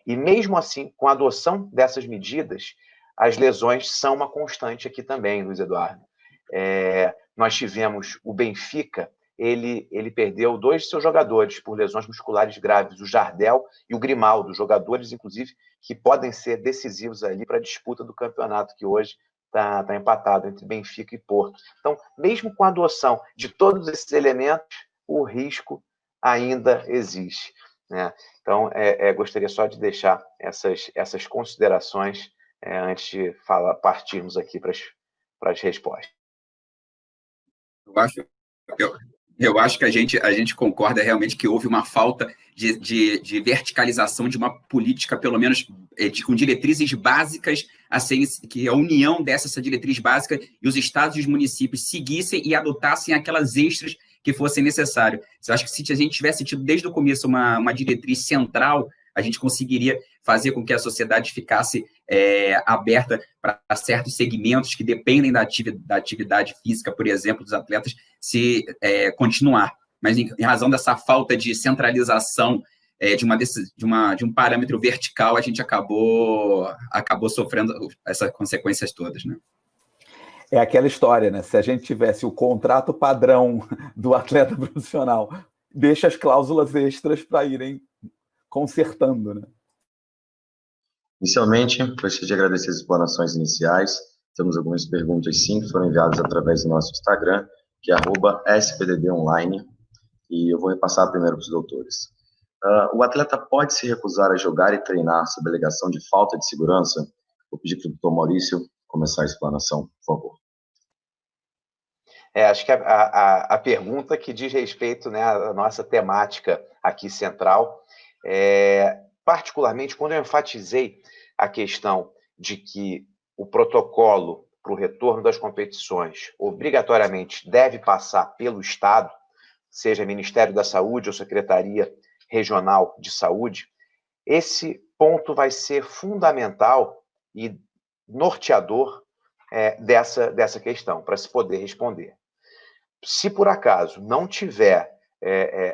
E mesmo assim, com a adoção dessas medidas, as lesões são uma constante aqui também, Luiz Eduardo. Nós tivemos o Benfica, ele perdeu 2 de seus jogadores por lesões musculares graves, o Jardel e o Grimaldo, jogadores, inclusive, que podem ser decisivos ali para a disputa do campeonato, que hoje está empatado entre Benfica e Porto. Então, mesmo com a adoção de todos esses elementos, o risco ainda existe, né? Então, gostaria só de deixar essas considerações antes de partirmos aqui para as respostas. Eu acho que a gente concorda realmente que houve uma falta de verticalização de uma política, pelo menos com diretrizes básicas, assim, que a união dessa diretriz básica e os estados e os municípios seguissem e adotassem aquelas extras que fossem necessárias. Eu acho que se a gente tivesse tido desde o começo uma diretriz central, a gente conseguiria fazer com que a sociedade ficasse aberta para certos segmentos que dependem da atividade física, por exemplo, dos atletas, se continuar. Mas em razão dessa falta de centralização de um parâmetro vertical, a gente acabou sofrendo essas consequências todas, né? É aquela história, né? Se a gente tivesse o contrato padrão do atleta profissional, deixa as cláusulas extras para irem consertando, né? Inicialmente, gostaria de agradecer as explanações iniciais. Temos algumas perguntas, sim, que foram enviadas através do nosso Instagram, que é @spdbonline, e eu vou repassar primeiro para os doutores. O atleta pode se recusar a jogar e treinar sob alegação de falta de segurança? Vou pedir para o doutor Maurício começar a explanação, por favor. Acho que a pergunta que diz respeito, né, à nossa temática aqui central, particularmente quando eu enfatizei a questão de que o protocolo para o retorno das competições obrigatoriamente deve passar pelo Estado, seja Ministério da Saúde ou Secretaria Regional de Saúde, esse ponto vai ser fundamental e norteador dessa questão, para se poder responder. Se por acaso não tiver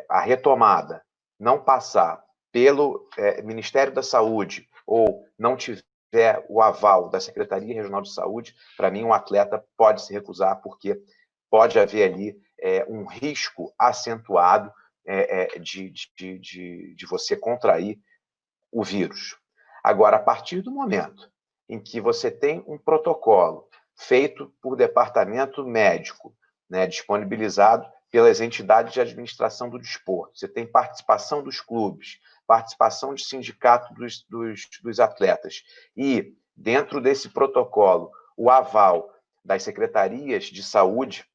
a retomada, não passar pelo Ministério da Saúde ou não tiver o aval da Secretaria Regional de Saúde, para mim um atleta pode se recusar, porque pode haver ali um risco acentuado de você contrair o vírus. Agora, a partir do momento em que você tem um protocolo feito por departamento médico, né, disponibilizado pelas entidades de administração do desporto, você tem participação dos clubes, participação de sindicato dos atletas, e dentro desse protocolo, o aval das secretarias de saúde,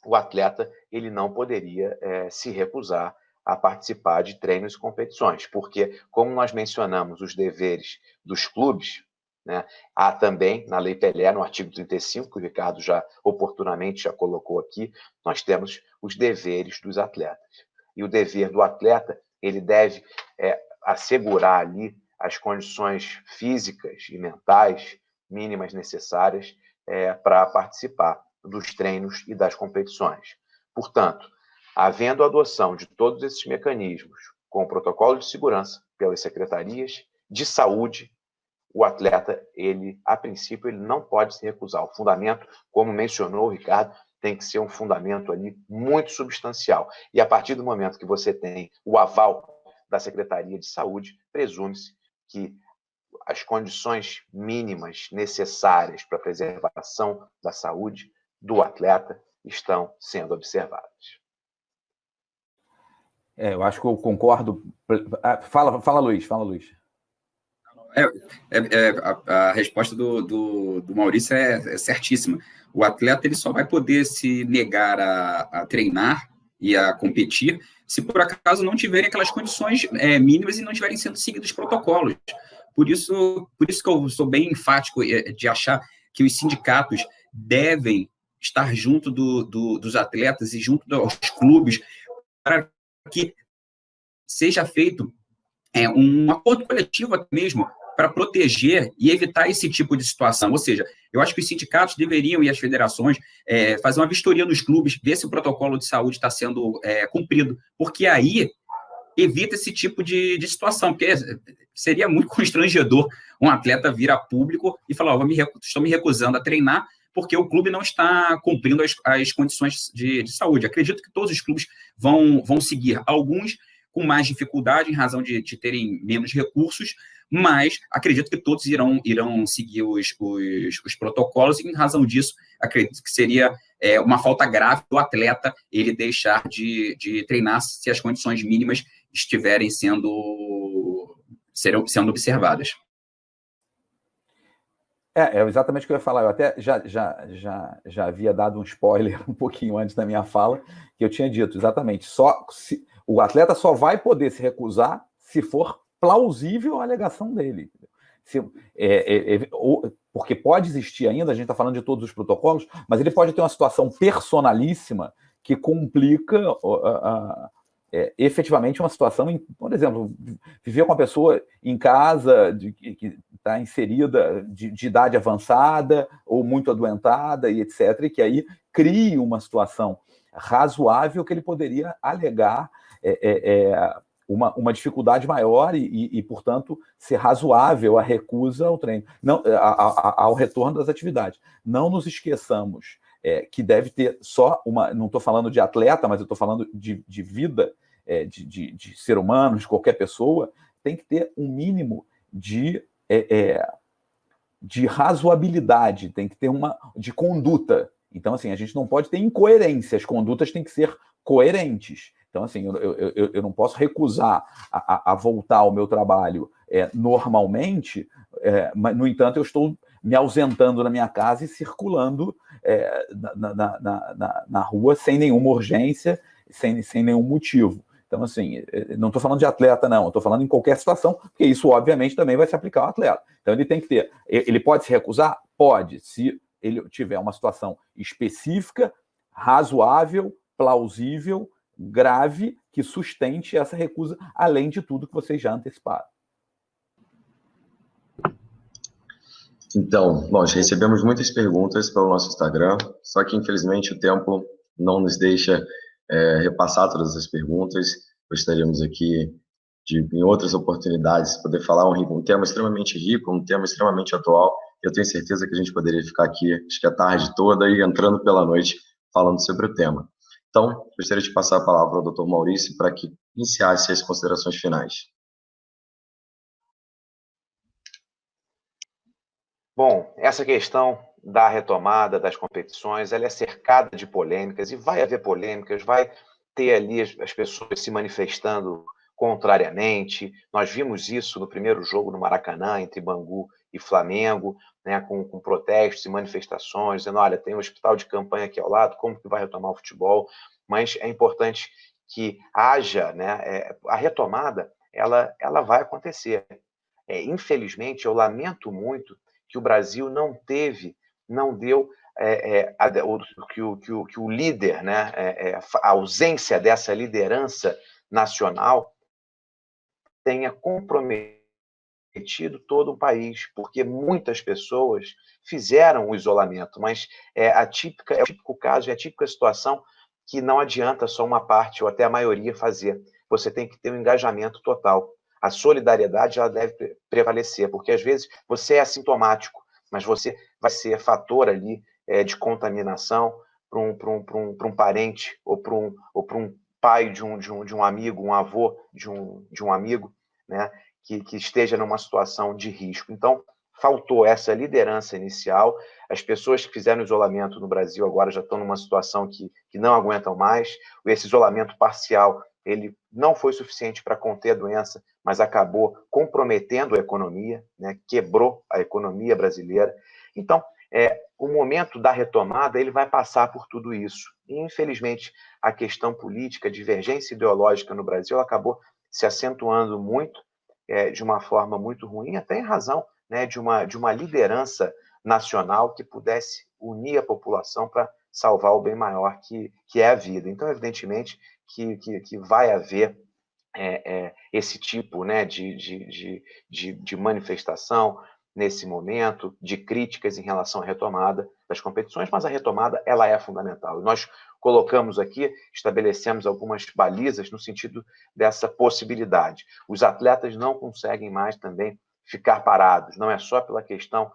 o atleta ele não poderia se recusar a participar de treinos e competições, porque, como nós mencionamos os deveres dos clubes, né, há também, na Lei Pelé, no artigo 35, que o Ricardo já oportunamente já colocou aqui, nós temos os deveres dos atletas. E o dever do atleta, ele deve assegurar ali as condições físicas e mentais mínimas necessárias para participar dos treinos e das competições. Portanto, havendo a adoção de todos esses mecanismos com o protocolo de segurança pelas secretarias de saúde, o atleta, a princípio, ele não pode se recusar. O fundamento, como mencionou o Ricardo, tem que ser um fundamento ali muito substancial. E a partir do momento que você tem o aval da Secretaria de Saúde, presume-se que as condições mínimas necessárias para a preservação da saúde do atleta estão sendo observadas. Eu acho que eu concordo. Fala, Luiz. A resposta do Maurício é certíssima. O atleta ele só vai poder se negar a treinar e a competir se por acaso não tiverem aquelas condições mínimas e não tiverem sendo seguidos os protocolos. Por isso que eu sou bem enfático de achar que os sindicatos devem estar junto dos atletas e junto dos clubes para que seja feito um acordo coletivo até mesmo para proteger e evitar esse tipo de situação. Ou seja, eu acho que os sindicatos deveriam e as federações fazer uma vistoria nos clubes, ver se o protocolo de saúde está sendo cumprido, porque aí evita esse tipo de situação, porque seria muito constrangedor um atleta vir a público e falar, estou me recusando a treinar porque o clube não está cumprindo as condições de saúde. Acredito que todos os clubes vão seguir, alguns com mais dificuldade em razão de terem menos recursos, mas acredito que todos irão seguir os protocolos, e em razão disso, acredito que seria uma falta grave do atleta ele deixar de treinar se as condições mínimas estiverem sendo observadas. É exatamente o que eu ia falar. Eu até já havia dado um spoiler um pouquinho antes da minha fala, que eu tinha dito exatamente, o atleta só vai poder se recusar se for plausível a alegação dele. Porque pode existir ainda, a gente está falando de todos os protocolos, mas ele pode ter uma situação personalíssima que complica efetivamente uma situação, por exemplo, viver com uma pessoa em casa que está inserida de idade avançada ou muito adoentada e etc., e que aí crie uma situação razoável que ele poderia alegar uma dificuldade maior e, portanto, ser razoável a recusa ao treino, ao retorno das atividades. Não nos esqueçamos que deve ter só não estou falando de atleta, mas eu estou falando de vida, de ser humano, de qualquer pessoa, tem que ter um mínimo de de razoabilidade, tem que ter uma de conduta. Então, assim, a gente não pode ter incoerência, as condutas têm que ser coerentes. Então, assim, eu não posso recusar a voltar ao meu trabalho normalmente, mas, no entanto, eu estou me ausentando na minha casa e circulando na rua sem nenhuma urgência, sem nenhum motivo. Então, assim, não estou falando de atleta, não. Estou falando em qualquer situação, porque isso, obviamente, também vai se aplicar ao atleta. Então, ele tem que ter... Ele pode se recusar? Pode, se ele tiver uma situação específica, razoável, plausível, grave, que sustente essa recusa, além de tudo que vocês já anteciparam. Então, bom, já recebemos muitas perguntas pelo nosso Instagram, só que, infelizmente, o tempo não nos deixa repassar todas as perguntas. Gostaríamos aqui de, em outras oportunidades, poder falar um tema extremamente rico, um tema extremamente atual. Eu tenho certeza que a gente poderia ficar aqui, acho que a tarde toda e entrando pela noite, falando sobre o tema. Então, gostaria de passar a palavra ao Dr. Maurício para que iniciasse as considerações finais. Bom, essa questão da retomada das competições, ela é cercada de polêmicas, e vai haver polêmicas, vai ter ali as pessoas se manifestando contrariamente. Nós vimos isso no primeiro jogo no Maracanã, entre Bangu e Flamengo, né, com protestos e manifestações, dizendo, olha, tem um hospital de campanha aqui ao lado, como que vai retomar o futebol? Mas é importante que haja, né, a retomada, ela vai acontecer. Infelizmente, eu lamento muito que o Brasil não deu que o líder, né, a ausência dessa liderança nacional tenha comprometido todo o país, porque muitas pessoas fizeram o isolamento, mas é o típico caso, é a típica situação que não adianta só uma parte ou até a maioria fazer. Você tem que ter um engajamento total. A solidariedade ela deve prevalecer, porque às vezes você é assintomático, mas você vai ser fator ali de contaminação para um parente ou para um pai de um amigo, um avô de um amigo, né, que esteja numa situação de risco. Então, faltou essa liderança inicial. As pessoas que fizeram isolamento no Brasil agora já estão numa situação que não aguentam mais. Esse isolamento parcial ele não foi suficiente para conter a doença, mas acabou comprometendo a economia, né? Quebrou a economia brasileira. Então, o momento da retomada ele vai passar por tudo isso. E, infelizmente, a questão política, a divergência ideológica no Brasil acabou se acentuando muito, de uma forma muito ruim, até em razão, né, de uma liderança nacional que pudesse unir a população para salvar o bem maior que é a vida. Então, evidentemente, que vai haver esse tipo, né, de manifestação nesse momento, de críticas em relação à retomada das competições, mas a retomada ela é fundamental. E nós colocamos aqui, estabelecemos algumas balizas no sentido dessa possibilidade. Os atletas não conseguem mais também ficar parados, não é só pela questão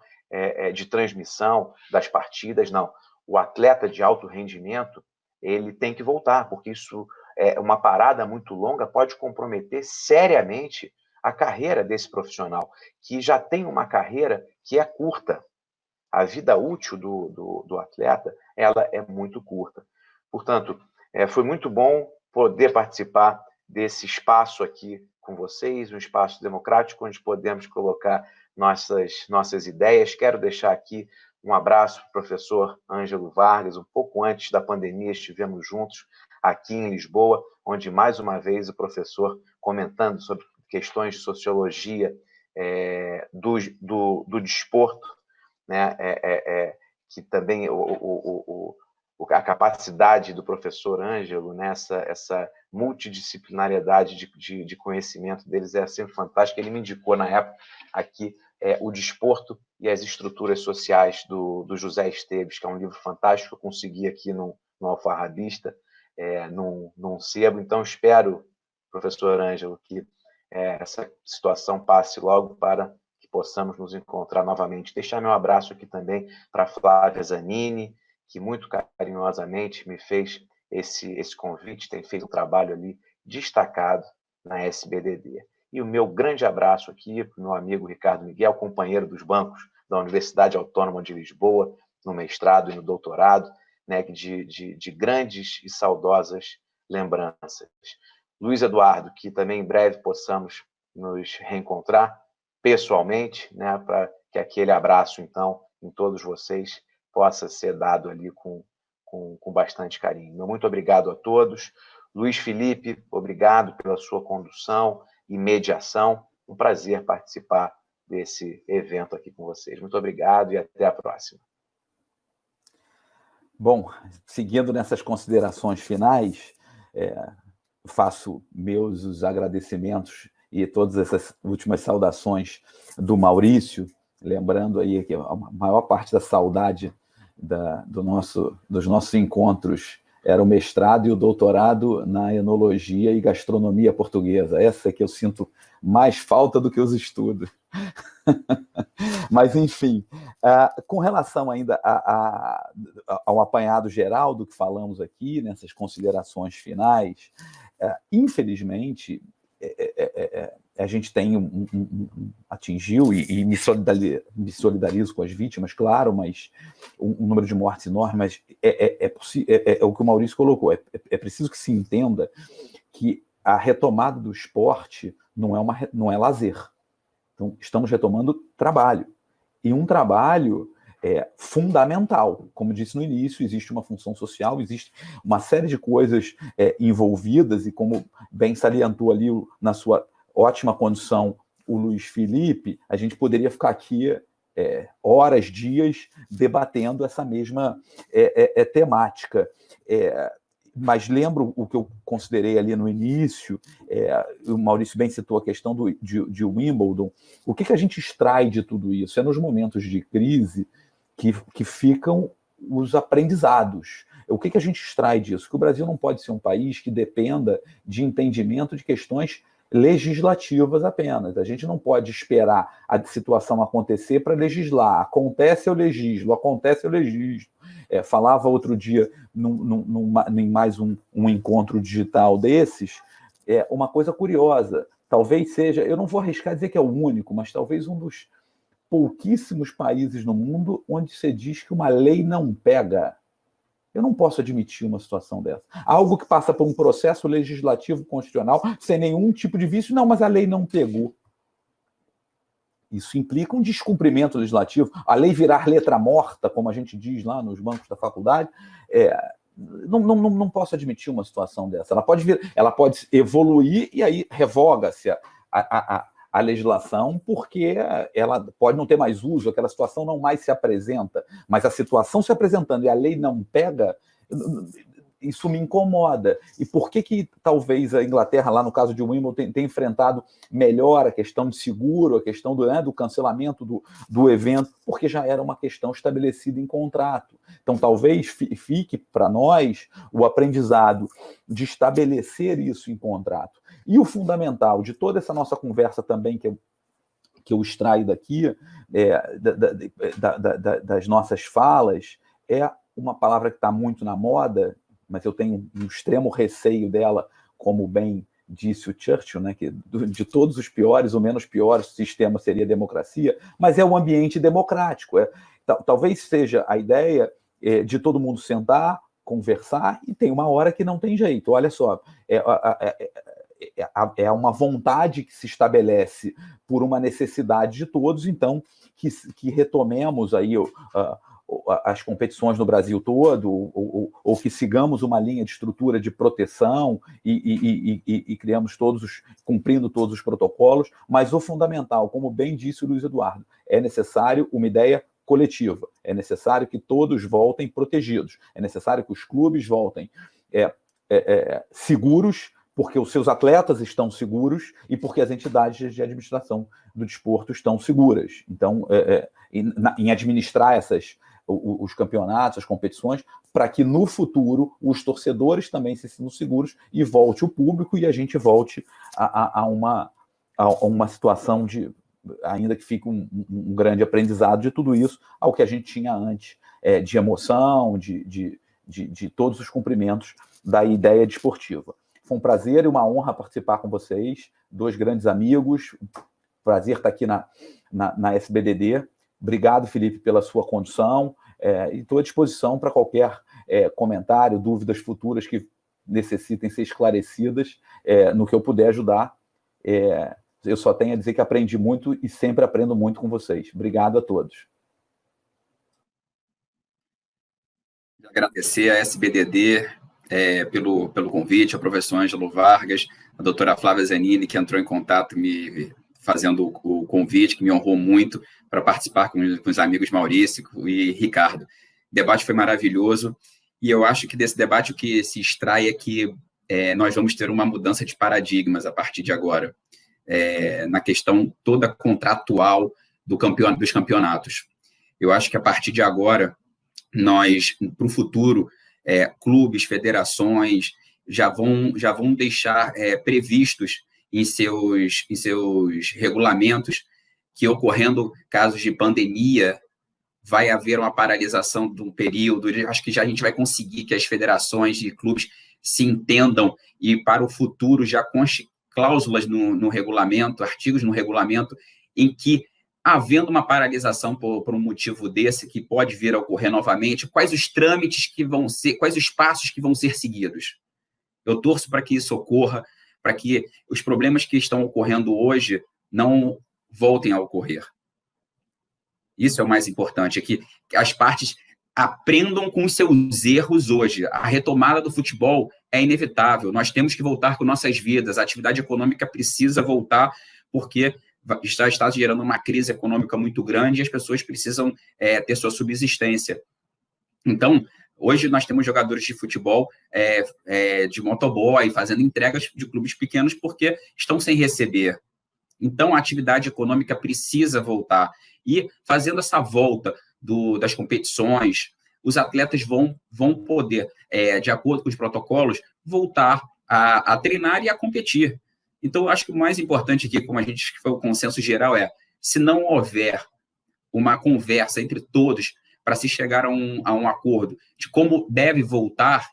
de transmissão das partidas, não. O atleta de alto rendimento, ele tem que voltar, porque isso uma parada muito longa pode comprometer seriamente a carreira desse profissional, que já tem uma carreira que é curta. A vida útil do atleta ela é muito curta. Portanto, foi muito bom poder participar desse espaço aqui com vocês, um espaço democrático onde podemos colocar nossas ideias. Quero deixar aqui um abraço para o professor Ângelo Vargas. Um pouco antes da pandemia estivemos juntos aqui em Lisboa, onde mais uma vez o professor comentando sobre questões de sociologia do desporto, né, que também a capacidade do professor Ângelo, né, essa multidisciplinariedade de conhecimento deles é sempre fantástica. Ele me indicou na época aqui o Desporto e as Estruturas Sociais do José Esteves, que é um livro fantástico, eu consegui aqui no Alfarrabista, num sebo. Então, espero, professor Ângelo, que essa situação passe logo para que possamos nos encontrar novamente. Deixar meu abraço aqui também para Flávia Zanini, que muito carinhosamente me fez esse convite, tem feito um trabalho ali destacado na SBDD. E o meu grande abraço aqui para o meu amigo Ricardo Miguel, companheiro dos bancos da Universidade Autônoma de Lisboa, no mestrado e no doutorado, né, de grandes e saudosas lembranças. Luiz Eduardo, que também em breve possamos nos reencontrar pessoalmente, né, para que aquele abraço, então, em todos vocês, possa ser dado ali com bastante carinho. Meu muito obrigado a todos. Luiz Felipe, obrigado pela sua condução e mediação. Um prazer participar desse evento aqui com vocês. Muito obrigado e até a próxima. Bom, seguindo nessas considerações finais, faço meus os agradecimentos e todas essas últimas saudações do Maurício, lembrando aí que a maior parte da saudade dos nossos encontros era o mestrado e o doutorado na enologia e gastronomia portuguesa. Essa é que eu sinto mais falta do que os estudos. Mas, enfim, com relação ainda ao apanhado geral do que falamos aqui, nessas considerações finais, infelizmente, a gente tem atingiu, e me solidarizo com as vítimas, claro, mas um número de mortes enorme, mas é o que o Maurício colocou, é preciso que se entenda que a retomada do esporte não é lazer. Então, estamos retomando trabalho. E um trabalho fundamental. Como disse no início, existe uma função social, existe uma série de coisas envolvidas, e como bem salientou ali na sua ótima condição o Luiz Felipe, a gente poderia ficar aqui horas, dias, debatendo essa mesma temática. Mas lembro o que eu considerei ali no início, o Maurício bem citou a questão de Wimbledon. O que a gente extrai de tudo isso? É nos momentos de crise que ficam os aprendizados. O que a gente extrai disso? Que o Brasil não pode ser um país que dependa de entendimento de questões legislativas apenas. A gente não pode esperar a situação acontecer para legislar. Acontece, eu legislo. Acontece, eu legislo. Falava outro dia, em mais um encontro digital desses, uma coisa curiosa. Talvez seja, eu não vou arriscar dizer que é o único, mas talvez um dos pouquíssimos países no mundo onde se diz que uma lei não pega. Eu não posso admitir uma situação dessa. Algo que passa por um processo legislativo constitucional sem nenhum tipo de vício. Não, mas a lei não pegou. Isso implica um descumprimento legislativo. A lei virar letra morta, como a gente diz lá nos bancos da faculdade, não posso admitir uma situação dessa. Ela pode evoluir e aí revoga-se a legislação, porque ela pode não ter mais uso, aquela situação não mais se apresenta, mas a situação se apresentando e a lei não pega, isso me incomoda. E por que talvez a Inglaterra, lá no caso de Wimbledon, tem enfrentado melhor a questão de seguro, a questão do cancelamento do evento? Porque já era uma questão estabelecida em contrato. Então, talvez fique para nós o aprendizado de estabelecer isso em contrato. E o fundamental de toda essa nossa conversa também, que eu extraio daqui, das nossas falas, é uma palavra que está muito na moda, mas eu tenho um extremo receio dela, como bem disse o Churchill, né, que de todos os piores, o menos pior sistema seria a democracia, mas é o ambiente democrático. Talvez seja a ideia de todo mundo sentar, conversar, e tem uma hora que não tem jeito. Olha só, é uma vontade que se estabelece por uma necessidade de todos, então que retomemos aí as competições no Brasil todo, ou que sigamos uma linha de estrutura de proteção e criamos cumprindo todos os protocolos, mas o fundamental, como bem disse o Luiz Eduardo, é necessário uma ideia coletiva, é necessário que todos voltem protegidos, é necessário que os clubes voltem seguros, porque os seus atletas estão seguros e porque as entidades de administração do desporto estão seguras. Então, em administrar os campeonatos, as competições, para que no futuro os torcedores também se sintam seguros e volte o público e a gente volte a uma situação de, ainda que fique um grande aprendizado de tudo isso, ao que a gente tinha antes, de emoção, de todos os cumprimentos da ideia desportiva. Foi um prazer e uma honra participar com vocês, 2 grandes amigos. Prazer estar aqui na SBDD. Obrigado, Felipe, pela sua condução. E estou à disposição para qualquer comentário, dúvidas futuras que necessitem ser esclarecidas, no que eu puder ajudar. Eu só tenho a dizer que aprendi muito e sempre aprendo muito com vocês. Obrigado a todos. Agradecer a SBDD pelo convite, ao professor Ângelo Vargas, a doutora Flávia Zanini, que entrou em contato me fazendo o convite, que me honrou muito para participar com os amigos Maurício e Ricardo. O debate foi maravilhoso e eu acho que desse debate o que se extrai é que nós vamos ter uma mudança de paradigmas a partir de agora, na questão toda contratual dos campeonatos. Eu acho que a partir de agora, nós, para o futuro, clubes, federações, já vão deixar previstos em seus regulamentos que, ocorrendo casos de pandemia, vai haver uma paralisação de um período. Acho que já a gente vai conseguir que as federações e clubes se entendam e, para o futuro, já conste cláusulas no regulamento, artigos no regulamento, em que, havendo uma paralisação por um motivo desse, que pode vir a ocorrer novamente, quais os trâmites que vão ser, quais os passos que vão ser seguidos. Eu torço para que isso ocorra, para que os problemas que estão ocorrendo hoje não voltem a ocorrer. Isso é o mais importante, é que as partes aprendam com os seus erros hoje. A retomada do futebol é inevitável, nós temos que voltar com nossas vidas, a atividade econômica precisa voltar, porque está gerando uma crise econômica muito grande e as pessoas precisam ter sua subsistência. Então, hoje nós temos jogadores de futebol de motoboy fazendo entregas de clubes pequenos porque estão sem receber. Então, a atividade econômica precisa voltar. E, fazendo essa volta das competições, os atletas vão poder, de acordo com os protocolos, voltar a treinar e a competir. Então, eu acho que o mais importante aqui, como que foi o consenso geral, se não houver uma conversa entre todos para se chegar a um acordo de como deve voltar,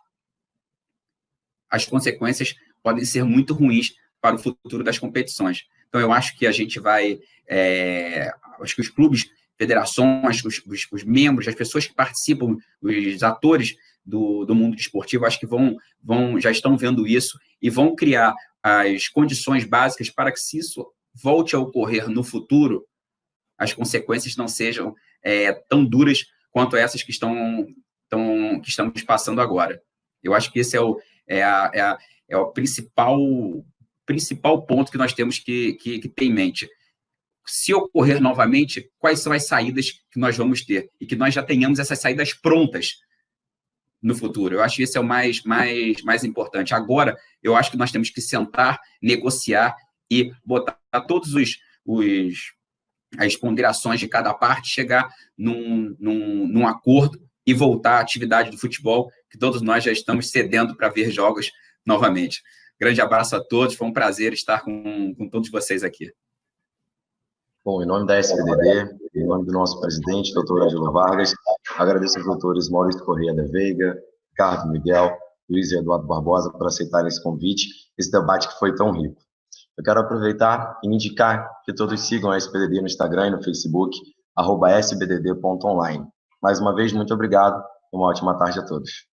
as consequências podem ser muito ruins para o futuro das competições. Então, eu acho que a gente vai... acho que os clubes, federações, os membros, as pessoas que participam, os atores do mundo esportivo, acho que já estão vendo isso e vão criar as condições básicas para que, se isso volte a ocorrer no futuro, as consequências não sejam tão duras quanto essas que estamos passando agora. Eu acho que esse é o principal ponto que nós temos que ter em mente. Se ocorrer novamente, quais são as saídas que nós vamos ter? E que nós já tenhamos essas saídas prontas no futuro. Eu acho que esse é o mais importante. Agora, eu acho que nós temos que sentar, negociar e botar todos as ponderações de cada parte, chegar num acordo e voltar à atividade do futebol, que todos nós já estamos cedendo para ver jogos novamente. Grande abraço a todos, foi um prazer estar com todos vocês aqui. Bom, em nome da SBDD, em nome do nosso presidente, doutor Ângelo Vargas, agradeço aos doutores Maurício Correia da Veiga, Ricardo Miguel, Luiz Eduardo Barbosa por aceitarem esse convite, esse debate que foi tão rico. Eu quero aproveitar e indicar que todos sigam a SBDD no Instagram e no Facebook, @sbdd.online. Mais uma vez, muito obrigado e uma ótima tarde a todos.